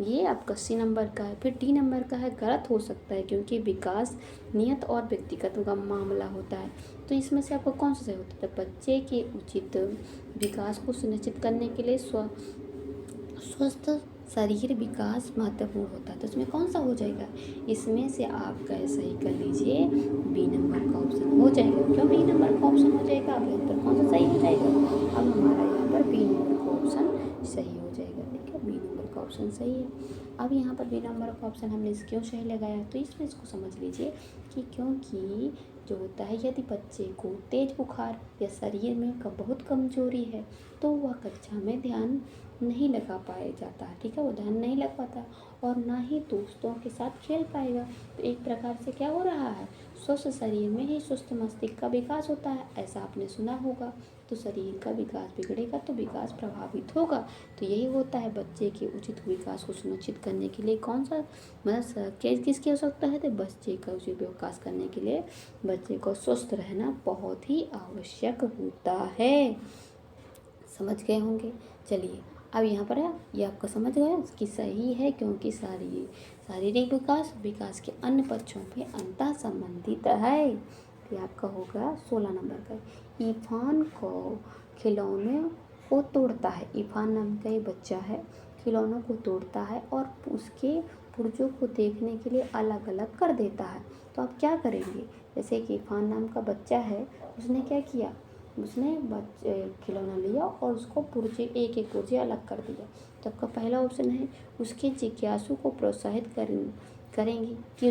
ये आपका सी नंबर का है। फिर डी नंबर का है गलत हो सकता है, क्योंकि विकास नियत और व्यक्तिगत का मामला होता है। तो इसमें से आपको कौन सा सही होता है, बच्चे के उचित विकास को सुनिश्चित करने के लिए स्वस्थ शरीर विकास महत्वपूर्ण होता है। तो इसमें कौन सा हो जाएगा, इसमें से आप कह सही कर लीजिए, बी नंबर का ऑप्शन हो जाएगा। क्यों बी नंबर का ऑप्शन हो जाएगा, अब यहाँ पर कौन सा सही हो जाएगा, अब हमारा यहाँ पर बी नंबर का ऑप्शन सही हो जाएगा, ठीक है, बी नंबर का ऑप्शन सही है। अब यहाँ पर बी नंबर का ऑप्शन हमने क्यों सही लगाया, तो इसमें इसको समझ लीजिए कि क्योंकि जो होता है, यदि बच्चे को तेज बुखार या शरीर में बहुत कमजोरी है, तो वह कक्षा में ध्यान नहीं लगा पाया जाता है, ठीक है, वो ध्यान नहीं लग पाता और ना ही दोस्तों के साथ खेल पाएगा। तो एक प्रकार से क्या हो रहा है, स्वस्थ शरीर में ही स्वस्थ मस्तिष्क का विकास होता है, ऐसा आपने सुना होगा। तो शरीर का विकास बिगड़ेगा तो विकास प्रभावित होगा। तो यही होता है, बच्चे के उचित विकास को सुनिश्चित करने के लिए कौन सा मतलब किसकी आवश्यकता है, तो बच्चे का उचित विकास करने के लिए बच्चे को स्वस्थ रहना बहुत ही आवश्यक होता है। समझ गए होंगे। चलिए अब यहाँ पर है, ये आपका समझ गया कि सही है, क्योंकि शारीरिक विकास के अन्य पक्षों पे अंतः संबंधित है। तो आपका होगा 16 नंबर का। इरफान को खिलौने वो तोड़ता है। इरफान नाम का ये बच्चा है, खिलौनों को तोड़ता है और उसके पुर्जों को देखने के लिए अलग अलग कर देता है। तो आप क्या करेंगे? जैसे कि इरफान नाम का बच्चा है, उसने क्या किया, उसने खिलौना लिया और उसको पुर्जे एक एक पुर्जे अलग कर दिया। तो आपका पहला ऑप्शन है उसके जिज्ञासु को प्रोत्साहित करेंगे कि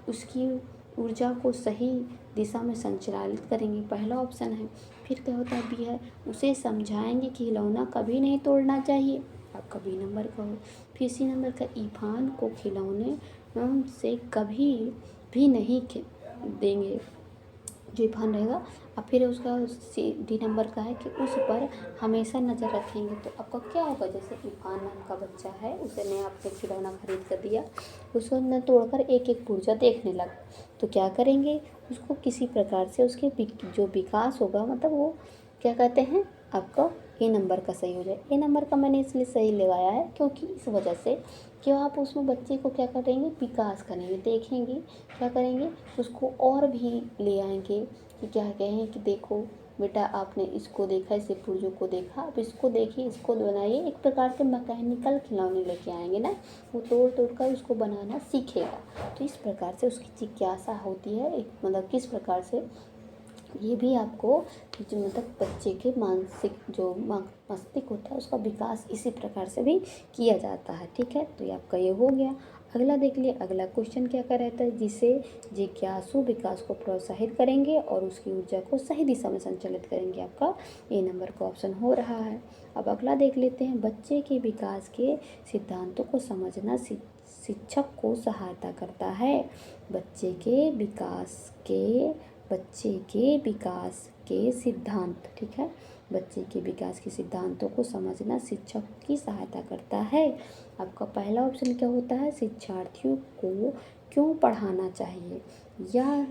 उसकी ऊर्जा को सही दिशा में संचालित करेंगे, पहला ऑप्शन है। फिर क्या होता है, बी है उसे समझाएंगे कि खिलौना कभी नहीं तोड़ना चाहिए, आपका बी नंबर का हो। फिर सी नंबर का इरफान को खिलौने से कभी भी नहीं देंगे, जो इरफान रहेगा। अब फिर उसका डी नंबर का है कि उस पर हमेशा नज़र रखेंगे। तो आपका क्या होगा, जैसे इरफान नाम का बच्चा है, उसने आपने खिलौना खरीद कर दिया, उसको न तोड़कर एक एक पुर्जा देखने लगा, तो क्या करेंगे, उसको किसी प्रकार से उसके जो विकास होगा, मतलब वो क्या कहते हैं, आपका ए नंबर का सही हो जाए। ए नंबर का मैंने इसलिए सही लगाया है क्योंकि इस वजह से कि आप उसमें बच्चे को क्या करेंगे, विकास करेंगे, देखेंगे, क्या करेंगे, उसको और भी ले आएंगे कि क्या कहें कि देखो बेटा आपने इसको देखा, इससे पुर्जों को देखा, अब इसको देखिए, इसको बनाइए। एक प्रकार के मैकेनिकल खिलौने लेके आएंगे ना, वो तोड़ तोड़ कर उसको बनाना सीखेगा। तो इस प्रकार से उसकी जिज्ञासा होती है, एक मतलब किस प्रकार से ये भी आपको जो मतलब बच्चे के मानसिक जो मस्तिष्क होता है उसका विकास इसी प्रकार से भी किया जाता है। ठीक है, तो ये आपका ये हो गया। अगला देख लिए, अगला क्वेश्चन क्या कर रहता है, जिसे जिज्ञासु विकास को प्रोत्साहित करेंगे और उसकी ऊर्जा को सही दिशा में संचालित करेंगे, आपका ए नंबर का ऑप्शन हो रहा है। अब अगला देख लेते हैं, बच्चे के विकास के सिद्धांतों को समझना शिक्षक को सहायता करता है। बच्चे के विकास के सिद्धांत, ठीक है, बच्चे के विकास के सिद्धांतों को समझना शिक्षक की सहायता करता है। आपका पहला ऑप्शन क्या होता है, शिक्षार्थियों को क्यों पढ़ाना चाहिए, या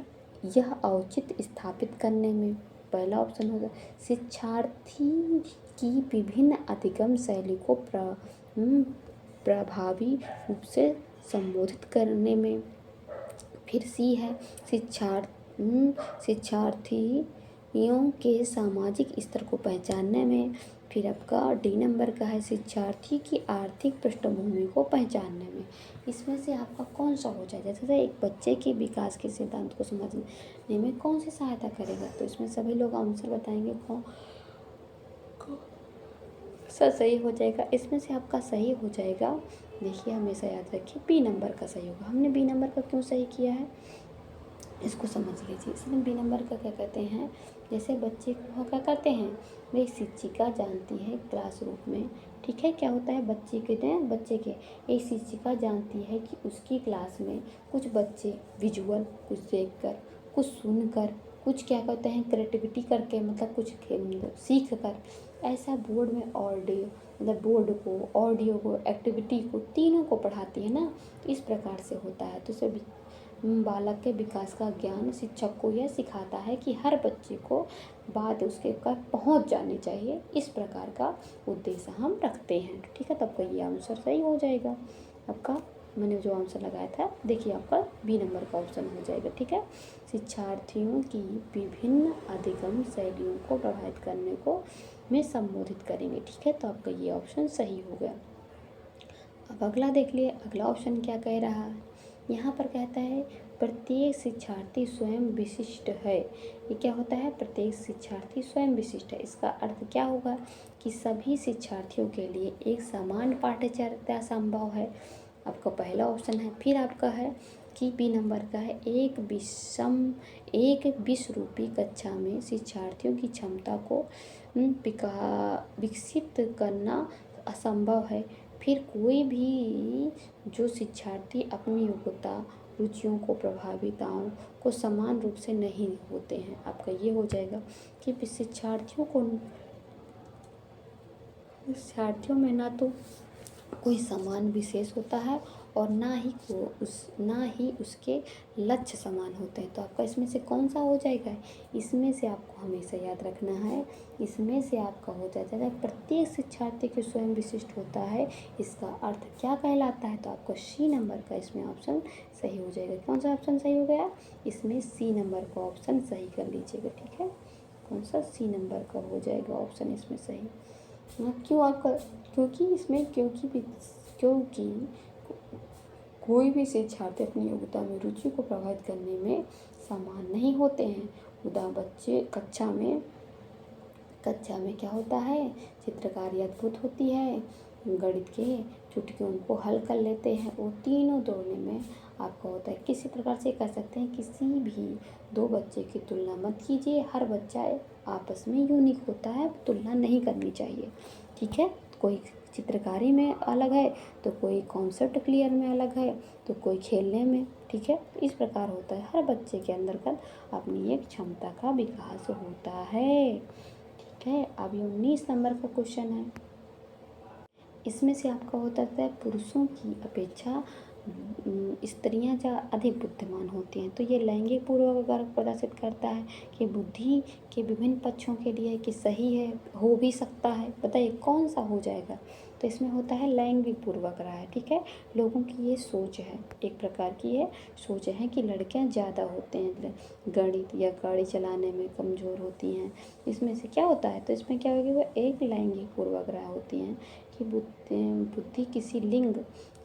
यह औचित्य स्थापित करने में, पहला ऑप्शन होगा शिक्षार्थी की विभिन्न अधिगम शैली को प्रभावी रूप से संबोधित करने में। फिर सी है शिक्षार्थियों के सामाजिक स्तर को पहचानने में। फिर आपका डी नंबर का है शिक्षार्थी की आर्थिक पृष्ठभूमि को पहचानने में। इसमें से आपका कौन सा हो जाए, जैसे एक बच्चे के विकास के सिद्धांत को समझने में कौन सी सहायता करेगा, तो इसमें सभी लोग आंसर बताएंगे कौन सा सही हो जाएगा। इसमें से आपका सही हो जाएगा, देखिए हमेशा याद रखिए बी नंबर का सही होगा। हमने बी नंबर का क्यों सही किया है, इसको समझ लीजिए। इसमें बी नंबर का क्या कहते हैं, जैसे बच्चे को क्या करते हैं, वे शिक्षिका जानती है क्लासरूम में, ठीक है, क्या होता है, बच्चे के एक शिक्षिका जानती है कि उसकी क्लास में कुछ बच्चे विजुअल, कुछ देखकर, कुछ सुनकर, कुछ क्या कहते हैं क्रिएटिविटी करके, मतलब कुछ सीख कर, ऐसा बोर्ड में ऑडियो, मतलब बोर्ड को, ऑडियो को, एक्टिविटी को, तीनों को पढ़ाती है ना, इस प्रकार से होता है। तो इसे बालक के विकास का ज्ञान शिक्षक को यह सिखाता है कि हर बच्चे को बात उसके का पहुंच जानी चाहिए, इस प्रकार का उद्देश्य हम रखते हैं। ठीक है, तब का ये आंसर सही हो जाएगा। आपका मैंने जो आंसर लगाया था, देखिए आपका बी नंबर का ऑप्शन हो जाएगा। ठीक है, शिक्षार्थियों की विभिन्न अधिगम शैलियों को प्रभावित करने को में संबोधित करेंगे। ठीक है, तो आपका ये ऑप्शन सही हो गया। अब अगला देख लिए, अगला ऑप्शन क्या कह रहा है, यहाँ पर कहता है प्रत्येक शिक्षार्थी स्वयं विशिष्ट है। ये क्या होता है, प्रत्येक शिक्षार्थी स्वयं विशिष्ट है। इसका अर्थ क्या होगा कि सभी शिक्षार्थियों के लिए एक समान पाठ्यचर्या संभव है, आपका पहला ऑप्शन है। फिर आपका है कि बी नंबर का है एक विश्व रूपी कक्षा में शिक्षार्थियों की क्षमता को विकसित करना असंभव है। फिर कोई भी जो शिक्षार्थी अपनी योग्यता, रुचियों को, प्रभाविताओं को समान रूप से नहीं होते हैं, आपका ये हो जाएगा कि शिक्षार्थियों में ना तो कोई समान विशेष होता है और ना ही उसके लक्ष्य समान होते हैं। तो आपका इसमें से कौन सा हो जाएगा, इसमें से आपको हमेशा याद रखना है, इसमें से आपका हो जाता है प्रत्येक शिक्षार्थी के स्वयं विशिष्ट होता है, इसका अर्थ क्या कहलाता है, तो आपको सी नंबर का इसमें ऑप्शन सही हो जाएगा। कौन सा ऑप्शन सही हो गया, इसमें सी नंबर का ऑप्शन सही कर लीजिएगा। ठीक है, कौन सा सी नंबर का हो जाएगा ऑप्शन इसमें सही। क्यों आपका, क्योंकि इसमें क्योंकि कोई भी शिक्षार्थी अपनी योग्यता में रुचि को प्रभावित करने में समान नहीं होते हैं। बच्चे कक्षा में क्या होता है, चित्रकारी अद्भुत होती है, गणित के चुटकियों उनको हल कर लेते हैं। वो तीनों दौड़ने में आपका होता है। किसी प्रकार से कह सकते हैं किसी भी दो बच्चे की तुलना मत कीजिए, हर बच्चा आपस में यूनिक होता है, तुलना नहीं करनी चाहिए। ठीक है, कोई चित्रकारी में अलग है तो कोई कॉन्सेप्ट क्लियर में अलग है तो कोई खेलने में। ठीक है, तो इस प्रकार होता है, हर बच्चे के अंदर का अपनी एक क्षमता का विकास होता है। ठीक है, अब ये 19 नंबर का क्वेश्चन है। इसमें से आपका होता है पुरुषों की अपेक्षा स्त्रियां अधिक बुद्धिमान होती हैं। तो ये लैंगिक पूर्वाग्रह प्रदर्शित करता है कि बुद्धि के विभिन्न पक्षों के लिए कि सही है, हो भी सकता है। बताइए कौन सा हो जाएगा। तो इसमें होता है लैंगिक पूर्वाग्रह है। ठीक है, लोगों की ये सोच है, एक प्रकार की ये सोच है कि लड़कियां ज़्यादा होते हैं, गणित या गाड़ी चलाने में कमज़ोर होती हैं। इसमें से क्या होता है, तो इसमें क्या होगी, वो एक लैंगिक पूर्वाग्रह होती हैं कि बुद्धि किसी लिंग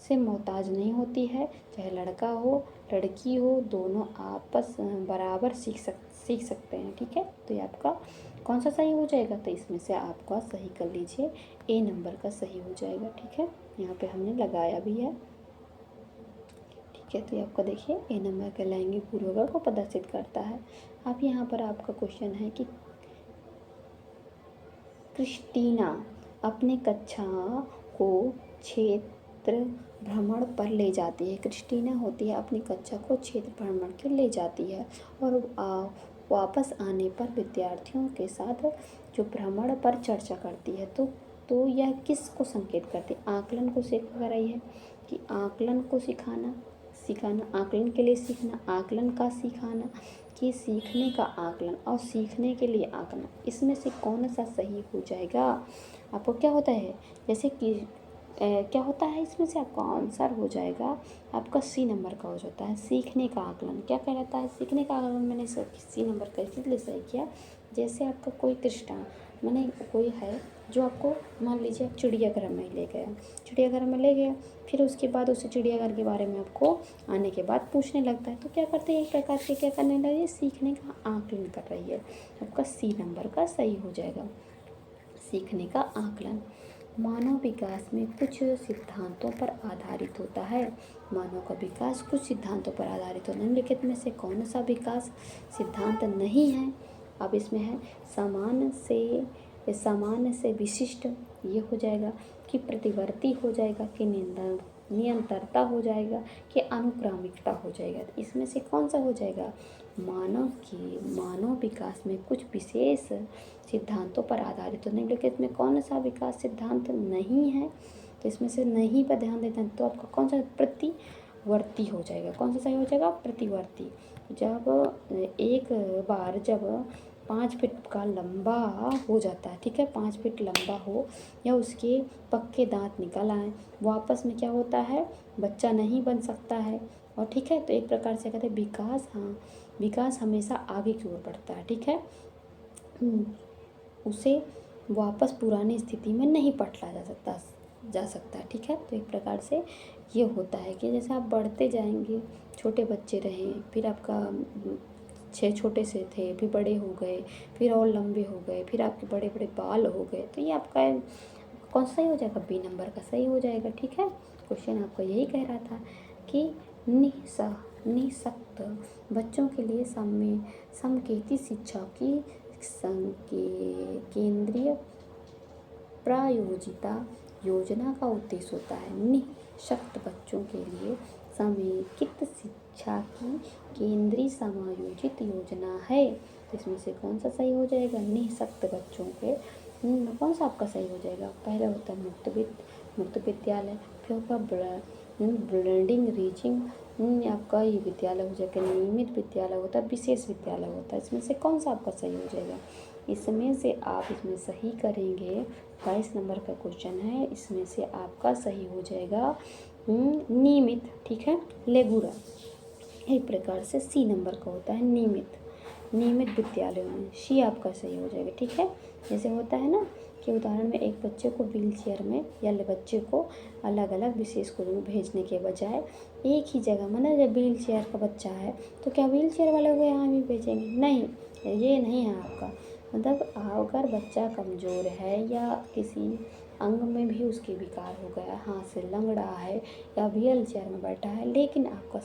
से मोहताज नहीं होती है, चाहे लड़का हो लड़की हो, दोनों आपस बराबर सीख सकते हैं। ठीक है, तो ये आपका कौन सा सही हो जाएगा, तो इसमें से आपका सही कर लीजिए, ए नंबर का सही हो जाएगा। ठीक है, यहाँ पे हमने लगाया भी है। ठीक है, तो ये आपका देखिए ए नंबर का लैंगिक पूर्वाग्रह को प्रदर्शित करता है। अब यहाँ पर आपका क्वेश्चन है कि क्रिस्टीना अपने कक्षा को क्षेत्र भ्रमण पर ले जाती है। क्रिस्टीना होती है अपनी कक्षा को क्षेत्र भ्रमण के ले जाती है और वापस आने पर विद्यार्थियों के साथ जो भ्रमण पर चर्चा करती है। तो यह किस को संकेत करती है, आकलन को सिखा रही है कि आकलन को सिखाना, आकलन के लिए सीखना, आकलन का सिखाना, कि सीखने का आकलन और सीखने के लिए आकलन, इसमें से कौन सा सही हो जाएगा। आपको क्या होता है, जैसे कि क्या होता है, इसमें से आपका आंसर हो जाएगा आपका सी नंबर का हो जाता है, सीखने का आकलन। क्या कहलाता है, सीखने का आकलन मैंने सी नंबर का इसलिए सही किया, जैसे आपका कोई कृष्णा मैंने कोई है जो आपको मान लीजिए आप चिड़ियाघर में ले गया, चिड़ियाघर में ले गया, फिर उसके बाद उस चिड़ियाघर के बारे में आपको आने के बाद पूछने लगता है, तो क्या करते हैं, एक प्रकार के क्या करने लगे, सीखने का आकलन कर रही है। आपका सी नंबर का सही हो जाएगा, सीखने का आकलन। मानव विकास में कुछ सिद्धांतों पर आधारित होता है। मानव का विकास कुछ सिद्धांतों पर आधारित होता है। निम्नलिखित में से कौन सा विकास सिद्धांत नहीं है। अब इसमें है सामान्य से विशिष्ट, ये हो जाएगा कि प्रतिवर्ती हो जाएगा, कि निरंतरता हो जाएगा, कि अनुक्रमिकता हो जाएगा। तो इसमें से कौन सा हो जाएगा, मानव विकास में कुछ विशेष सिद्धांतों पर आधारित होने, लेकिन इसमें कौन सा विकास सिद्धांत नहीं है, तो इसमें से नहीं पर ध्यान देते हैं, तो आपका कौन सा प्रतिवर्ती हो जाएगा। कौन सा सही हो जाएगा, प्रतिवर्ती। जब एक बार जब 5 फीट का लंबा हो जाता है, ठीक है, 5 फीट लंबा हो या उसके पक्के दांत निकल आए, वापस में क्या होता है, बच्चा नहीं बन सकता है। और ठीक है, तो एक प्रकार से कहते हैं विकास, हाँ, विकास हमेशा आगे की ओर बढ़ता है। ठीक है, उसे वापस पुरानी स्थिति में नहीं पलटा जा सकता है। ठीक है, तो एक प्रकार से ये होता है कि जैसे आप बढ़ते जाएंगे, छोटे बच्चे रहे, फिर आपका छोटे से थे, फिर बड़े हो गए, फिर और लंबे हो गए, फिर आपके बड़े बड़े बाल हो गए, तो ये आपका कौन सा सही हो जाएगा, बी नंबर का सही हो जाएगा। ठीक है, क्वेश्चन आपका यही कह रहा था कि निःशक्त बच्चों के लिए समकेती शिक्षा की केंद्रीय प्रायोजिता योजना का उद्देश्य होता है। निःशक्त बच्चों के लिए समेकित शिक्षा की केंद्रीय समायोजित योजना है। तो इसमें से कौन सा सही हो जाएगा, निःशक्त बच्चों के कौन सा आपका सही हो जाएगा। पहला होता है मुक्त विद्यालय, फिर होगा ब्लेंडिंग रीचिंग, आपका ये विद्यालय हो जाएगा, नियमित विद्यालय होता है, विशेष विद्यालय होता है। इसमें से कौन सा आपका सही हो जाएगा, इसमें से आप इसमें सही करेंगे। 22 नंबर का क्वेश्चन है, इसमें से आपका सही हो जाएगा नियमित। ठीक है, लेगुरा, एक प्रकार से सी नंबर का होता है नियमित। नियमित विद्यालयों में, सी आपका सही हो जाएगा। ठीक है, जैसे होता है ना कि उदाहरण में एक बच्चे को व्हील चेयर में या बच्चे को अलग अलग विशेष स्कूलों में भेजने के बजाय एक ही जगह, माना जब व्हील चेयर का बच्चा है तो क्या व्हील चेयर वाले को यहाँ भी भेजेंगे? नहीं, ये नहीं है आपका। मतलब अगर बच्चा कमज़ोर है या किसी अंग में भी उसके विकार हो गया, हाथ से लंगड़ा है या व्हील चेयर में बैठा है, लेकिन आपका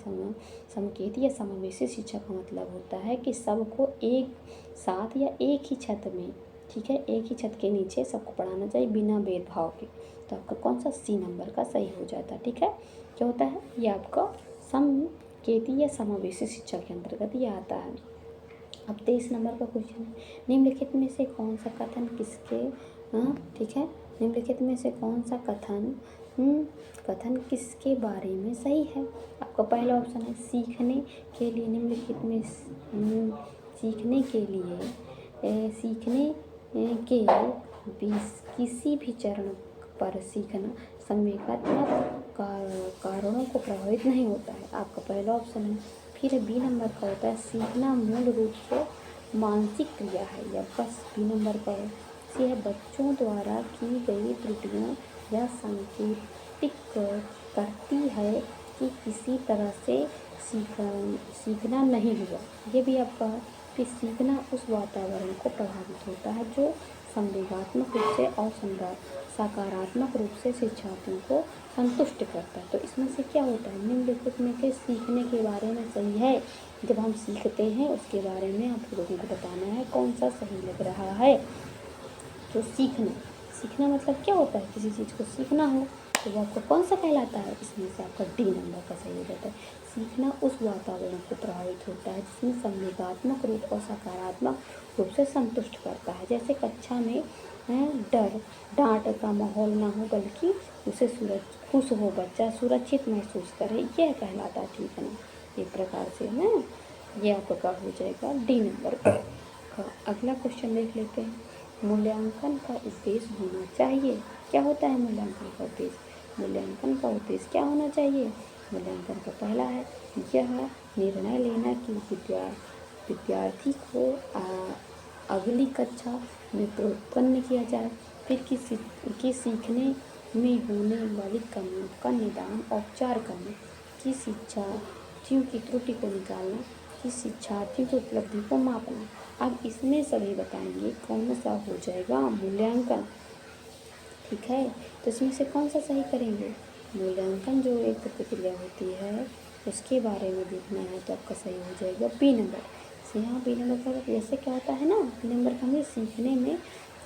समकेत या समावेशी शिक्षा का मतलब होता है कि सबको एक साथ या एक ही छत में, ठीक है, एक ही छत के नीचे सबको पढ़ाना चाहिए बिना भेदभाव के। तो आपका कौन सा सी नंबर का सही हो जाता है। ठीक है, क्या होता है ये आपका समकेती या समावेशी शिक्षा के अंतर्गत ये आता है। अब 23 नंबर का क्वेश्चन है, निम्नलिखित में से कौन सा कथन किसके, ठीक है, निम्नलिखित में से कौन सा कथन किसके बारे में सही है। आपका पहला ऑप्शन है सीखने के लिए, निम्नलिखित में सीखने के लिए सीखने के किसी भी चरण पर सीखना संवेगात्मक कारणों को प्रभावित नहीं होता है। आपका पहला ऑप्शन है। फिर बी नंबर का होता है सीखना मूल रूप से मानसिक क्रिया है, या बस बी नंबर का है से है बच्चों द्वारा की गई त्रुटियों या संकेतिक करती है कि किसी तरह से सीखना नहीं हुआ। ये भी आपका है। फिर सीखना उस वातावरण को प्रभावित होता है जो संवेगात्मक रूप से और सकारात्मक रूप से शिक्षार्थियों को संतुष्ट करता है। तो इसमें से क्या होता है, निम्नलिखित में के सीखने के बारे में सही है। जब हम सीखते हैं उसके बारे में आप लोगों को बताना है कौन सा सही लग रहा है। तो सीखना मतलब क्या होता है, किसी चीज़ को सीखना हो तो वो आपको कौन सा कहलाता है, इसमें से आपका डी नंबर का सही हो जाता है। सीखना उस वातावरण को प्रभावित होता है जिसमें संवेगात्मक रूप और सकारात्मक रूप से संतुष्ट करता है। जैसे कक्षा में डर डांट का माहौल ना हो, बल्कि उसे खुश हो, बच्चा सुरक्षित महसूस करे, यह कहलाता है सीखना। एक प्रकार से ना ये आपका हो जाएगा डी नंबर का। अगला क्वेश्चन देख लेते हैं, मूल्यांकन का उद्देश्य होना चाहिए। क्या होता है मूल्यांकन का उद्देश्य? मूल्यांकन का उद्देश्य क्या होना चाहिए? मूल्यांकन का पहला है यह निर्णय लेना कि विद्यार्थी को अगली कक्षा में प्रोत्पन्न किया जाए, फिर कि सीखने में होने वाली कमियों का निदान और उपचार करना, कि शिक्षार्थियों की त्रुटि को निकालना, कि शिक्षार्थियों की उपलब्धि को मापना। अब इसमें सभी बताएंगे कौन सा हो जाएगा मूल्यांकन। ठीक है, तो इसमें से कौन सा सही करेंगे? मूल्यांकन जो एक प्रतिक्रिया होती है उसके बारे में देखना है, तो आपका सही हो जाएगा बी नंबर। यहाँ बी नंबर का जैसे क्या होता है ना, बी नंबर का हमें सीखने में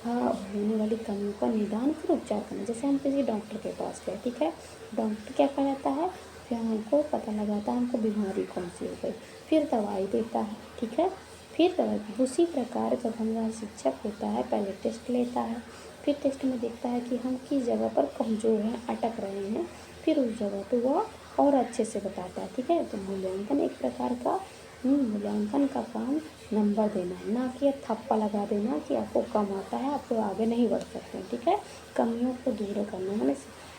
होने वाली कमियों का निदान फिर उपचार करना। जैसे हम किसी डॉक्टर के पास गए, ठीक है, डॉक्टर क्या कहता है, फिर हमको पता लगाता है हमको बीमारी कौन सी हो गई, फिर दवाई देता है, ठीक है, फिर दवाई। उसी प्रकार जब हमारा शिक्षक होता है पहले टेस्ट लेता है, फिर टेस्ट में देखता है कि हम किस जगह पर कमज़ोर हैं, अटक रहे हैं, फिर उस जगह पे वह और अच्छे से बताता है। ठीक है, तो मूल्यांकन एक प्रकार का मूल्यांकन का काम नंबर देना है, ना कि थप्पा लगा देना कि आपको कम आता है, आपको आगे नहीं बढ़ सकते हैं। ठीक है, कमियों को दूर करना है,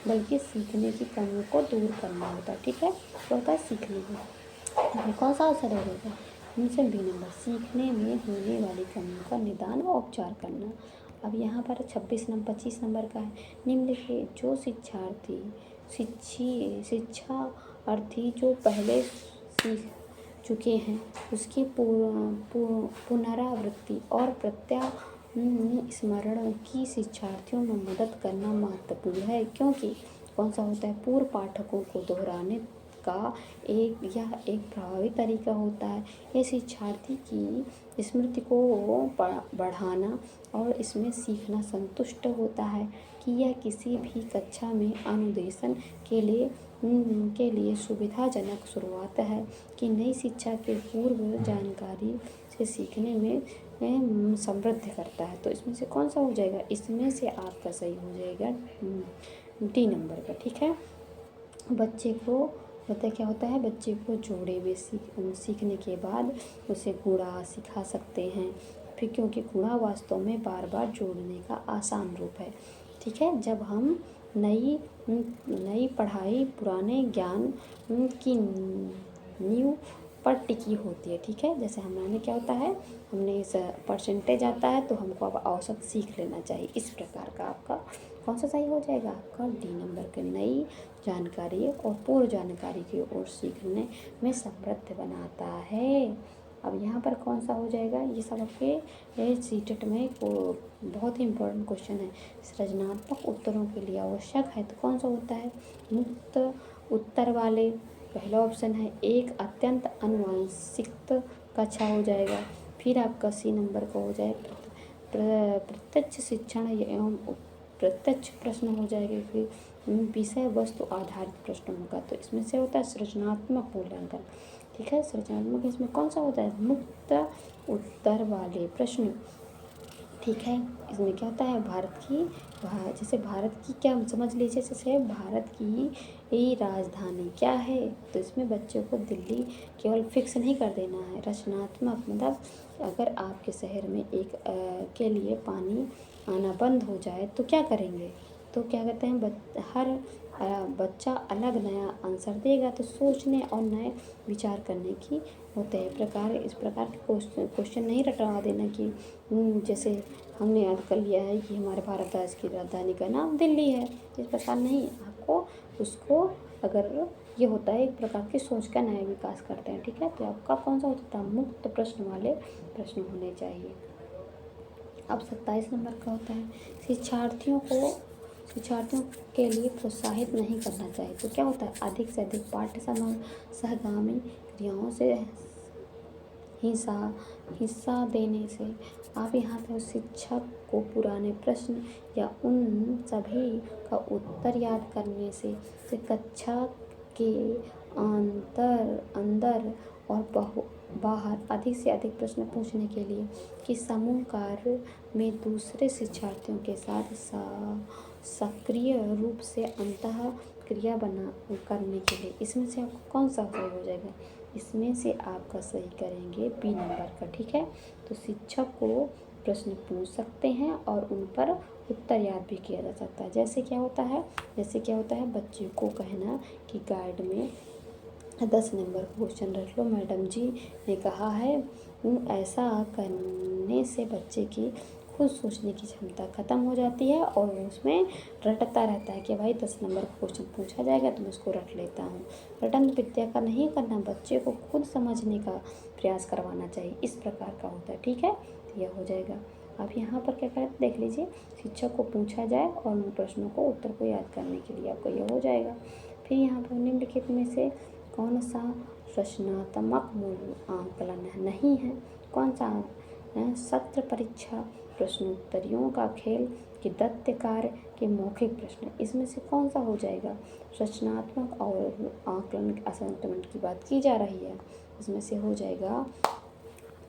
बल्कि सीखने की कमियों को दूर करना होता है। ठीक है, तो होता है सीखने में कौन सा अवसर रहेगा, इनसे बी नंबर, सीखने में होने वाली कमियों का निदान और उपचार करना। अब यहाँ पर 25 नंबर का है, निम्नलिखित जो शिक्षार्थी जो पहले सीख चुके हैं उसकी पुनरावृत्ति और स्मरण की शिक्षार्थियों में मदद करना महत्वपूर्ण है, क्योंकि कौन सा होता है, पूर्व पाठकों को दोहराने का एक प्रभावी तरीका होता है। ये शिक्षार्थी की स्मृति को बढ़ाना और इसमें सीखना संतुष्ट होता है कि यह किसी भी कक्षा में अनुदेशन के लिए सुविधाजनक शुरुआत है, कि नई शिक्षा के पूर्व जानकारी से सीखने में समृद्ध करता है। तो इसमें से कौन सा हो जाएगा, इसमें से आपका सही हो जाएगा डी नंबर का। ठीक है, बच्चे को पता क्या होता है, बच्चे को जोड़े में सीखने के बाद उसे गुणा सिखा सकते हैं, फिर क्योंकि गुणा वास्तव में बार बार जोड़ने का आसान रूप है। ठीक है, जब हम नई पढ़ाई पुराने ज्ञान की नींव पर टिकी होती है। ठीक है, जैसे हमारे क्या होता है, हमने इस परसेंटेज आता है तो हमको अब औसत सीख लेना चाहिए। इस प्रकार का आपका कौन सा सही हो जाएगा, आपका डी नंबर के नई जानकारी और पूर्व जानकारी की ओर सीखने में समृद्ध बनाता है। अब यहाँ पर कौन सा हो जाएगा, ये सब आपके सीटेट में को बहुत ही इम्पोर्टेंट क्वेश्चन है। सृजनात्मक उत्तरों के लिए आवश्यक है तो कौन सा होता है, मुक्त उत्तर वाले। पहला ऑप्शन है एक अत्यंत अनुवांशिक कक्षा हो जाएगा। फिर आपका सी नंबर का हो जाए प्रत्यक्ष शिक्षण एवं प्रत्यक्ष प्रश्न हो जाएगा। फिर विषय वस्तु आधारित प्रश्न होगा, तो इसमें से होता है सृजनात्मक मूल्यांकन। ठीक है, सृजनात्मक इसमें कौन सा होता है, मुक्त उत्तर वाले प्रश्न। ठीक है, इसमें क्या होता है, जैसे भारत की क्या समझ लीजिए, जैसे भारत की ये राजधानी क्या है, तो इसमें बच्चों को दिल्ली केवल फिक्स नहीं कर देना है। रचनात्मक मतलब अगर आपके शहर में एक के लिए पानी आना बंद हो जाए तो क्या करेंगे, तो क्या कहते हैं हर बच्चा अलग नया आंसर देगा, तो सोचने और नए विचार करने की होते हैं। इस प्रकार के क्वेश्चन नहीं रटवा देना कि जैसे हमने याद कर लिया है कि हमारे भारत देश की राजधानी का नाम दिल्ली है, इस प्रकार नहीं, आपको उसको अगर ये होता है एक प्रकार की सोच का नया विकास करते हैं। ठीक है, तो आपका कौन सा होता है, मुक्त प्रश्न वाले प्रश्न होने चाहिए। अब 27 नंबर का होता है शिक्षार्थियों के लिए प्रोत्साहित नहीं करना चाहिए, तो क्या होता है, अधिक से अधिक पाठ्य सहगामी क्रियाओं से हिस्सा देने से। आप यहाँ पर शिक्षक को पुराने प्रश्न या उन सभी का उत्तर याद करने से कक्षा के अंदर और बाहर अधिक से अधिक प्रश्न पूछने के लिए कि समूह कार्य में दूसरे शिक्षार्थियों के साथ सक्रिय रूप से अंतः क्रिया करने के लिए। इसमें से आपको कौन सा सही हो जाएगा, इसमें से आपका सही करेंगे बी नंबर का। ठीक है, तो शिक्षक को प्रश्न पूछ सकते हैं और उन पर उत्तर याद भी किया जा सकता है। जैसे क्या होता है बच्चे को कहना कि गाइड में 10 नंबर का क्वेश्चन रख लो, मैडम जी ने कहा है। ऐसा करने से बच्चे की खुद सोचने की क्षमता ख़त्म हो जाती है और वो उसमें रटता रहता है कि भाई 10 नंबर का क्वेश्चन पूछा जाएगा तो मैं उसको रट लेता हूँ। रटन विद्या का नहीं करना, बच्चे को खुद समझने का प्रयास करवाना चाहिए, इस प्रकार का होता है। ठीक है, तो यह हो जाएगा। अब यहाँ पर क्या करें देख लीजिए, शिक्षक को पूछा जाए और उन प्रश्नों को उत्तर को याद करने के लिए आपको यह हो जाएगा। फिर यहाँ पर निम्नलिखित में से कौन सा रचनात्मक मूल्यांकन नहीं है, कौन सा है, सत्र परीक्षा प्रश्नोत्तरियों का खेल कि दत्त कार्य के मौखिक प्रश्न। इसमें से कौन सा हो जाएगा, रचनात्मक और आकलन असाइनमेंट की बात की जा रही है, इसमें से हो जाएगा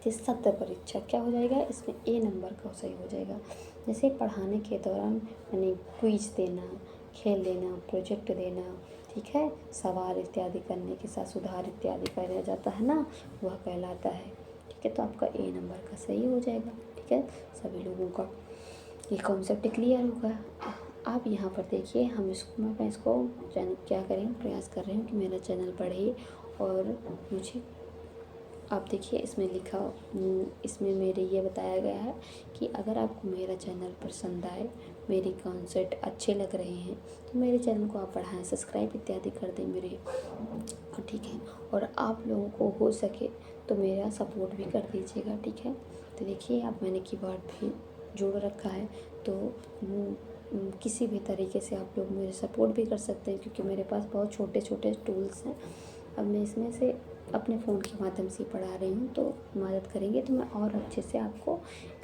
कि सत्र परीक्षा क्या हो जाएगा, इसमें ए नंबर का सही हो जाएगा। जैसे पढ़ाने के दौरान यानी क्विज देना, खेल देना, प्रोजेक्ट देना, ठीक है, सवाल इत्यादि करने के साथ सुधार इत्यादि कराया जाता है ना, वह कहलाता है। ठीक है, तो आपका ए नंबर का सही हो जाएगा। ठीक है, सभी लोगों का ये कॉन्सेप्ट क्लियर होगा। आप यहाँ पर देखिए, मैं इसको क्या करें, प्रयास कर रही हूँ कि मेरा चैनल बढ़े और मुझे आप देखिए इसमें मेरे ये बताया गया है कि अगर आपको मेरा चैनल पसंद आए, मेरे कॉन्सेप्ट अच्छे लग रहे हैं तो मेरे चैनल को आप बढ़ाएं, सब्सक्राइब इत्यादि कर दें मेरे, ठीक है, और आप लोगों को हो सके तो मेरा सपोर्ट भी कर दीजिएगा। ठीक है, तो देखिए आप मैंने कीबोर्ड भी जोड़ रखा है, तो किसी भी तरीके से आप लोग मेरे सपोर्ट भी कर सकते हैं क्योंकि मेरे पास बहुत छोटे छोटे टूल्स हैं। अब मैं इसमें से अपने फ़ोन के माध्यम से पढ़ा रही हूँ, तो मदद करेंगे तो मैं और अच्छे से आपको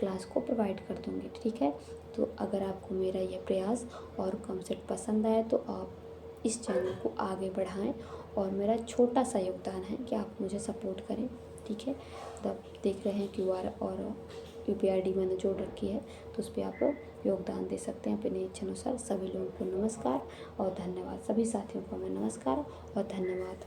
क्लास को प्रोवाइड कर दूँगी। ठीक है, तो अगर आपको मेरा यह प्रयास और कॉन्सेप्ट पसंद आए तो आप इस चैनल को आगे बढ़ाएं और मेरा छोटा सा योगदान है कि आप मुझे सपोर्ट करें। ठीक है, तो आप देख रहे हैं QR और UPI ID मैंने जोड़ रखी है, तो उस पर आप योगदान दे सकते हैं अपने इच्छानुसार। सभी लोगों को नमस्कार और धन्यवाद, सभी साथियों को मैं नमस्कार और धन्यवाद।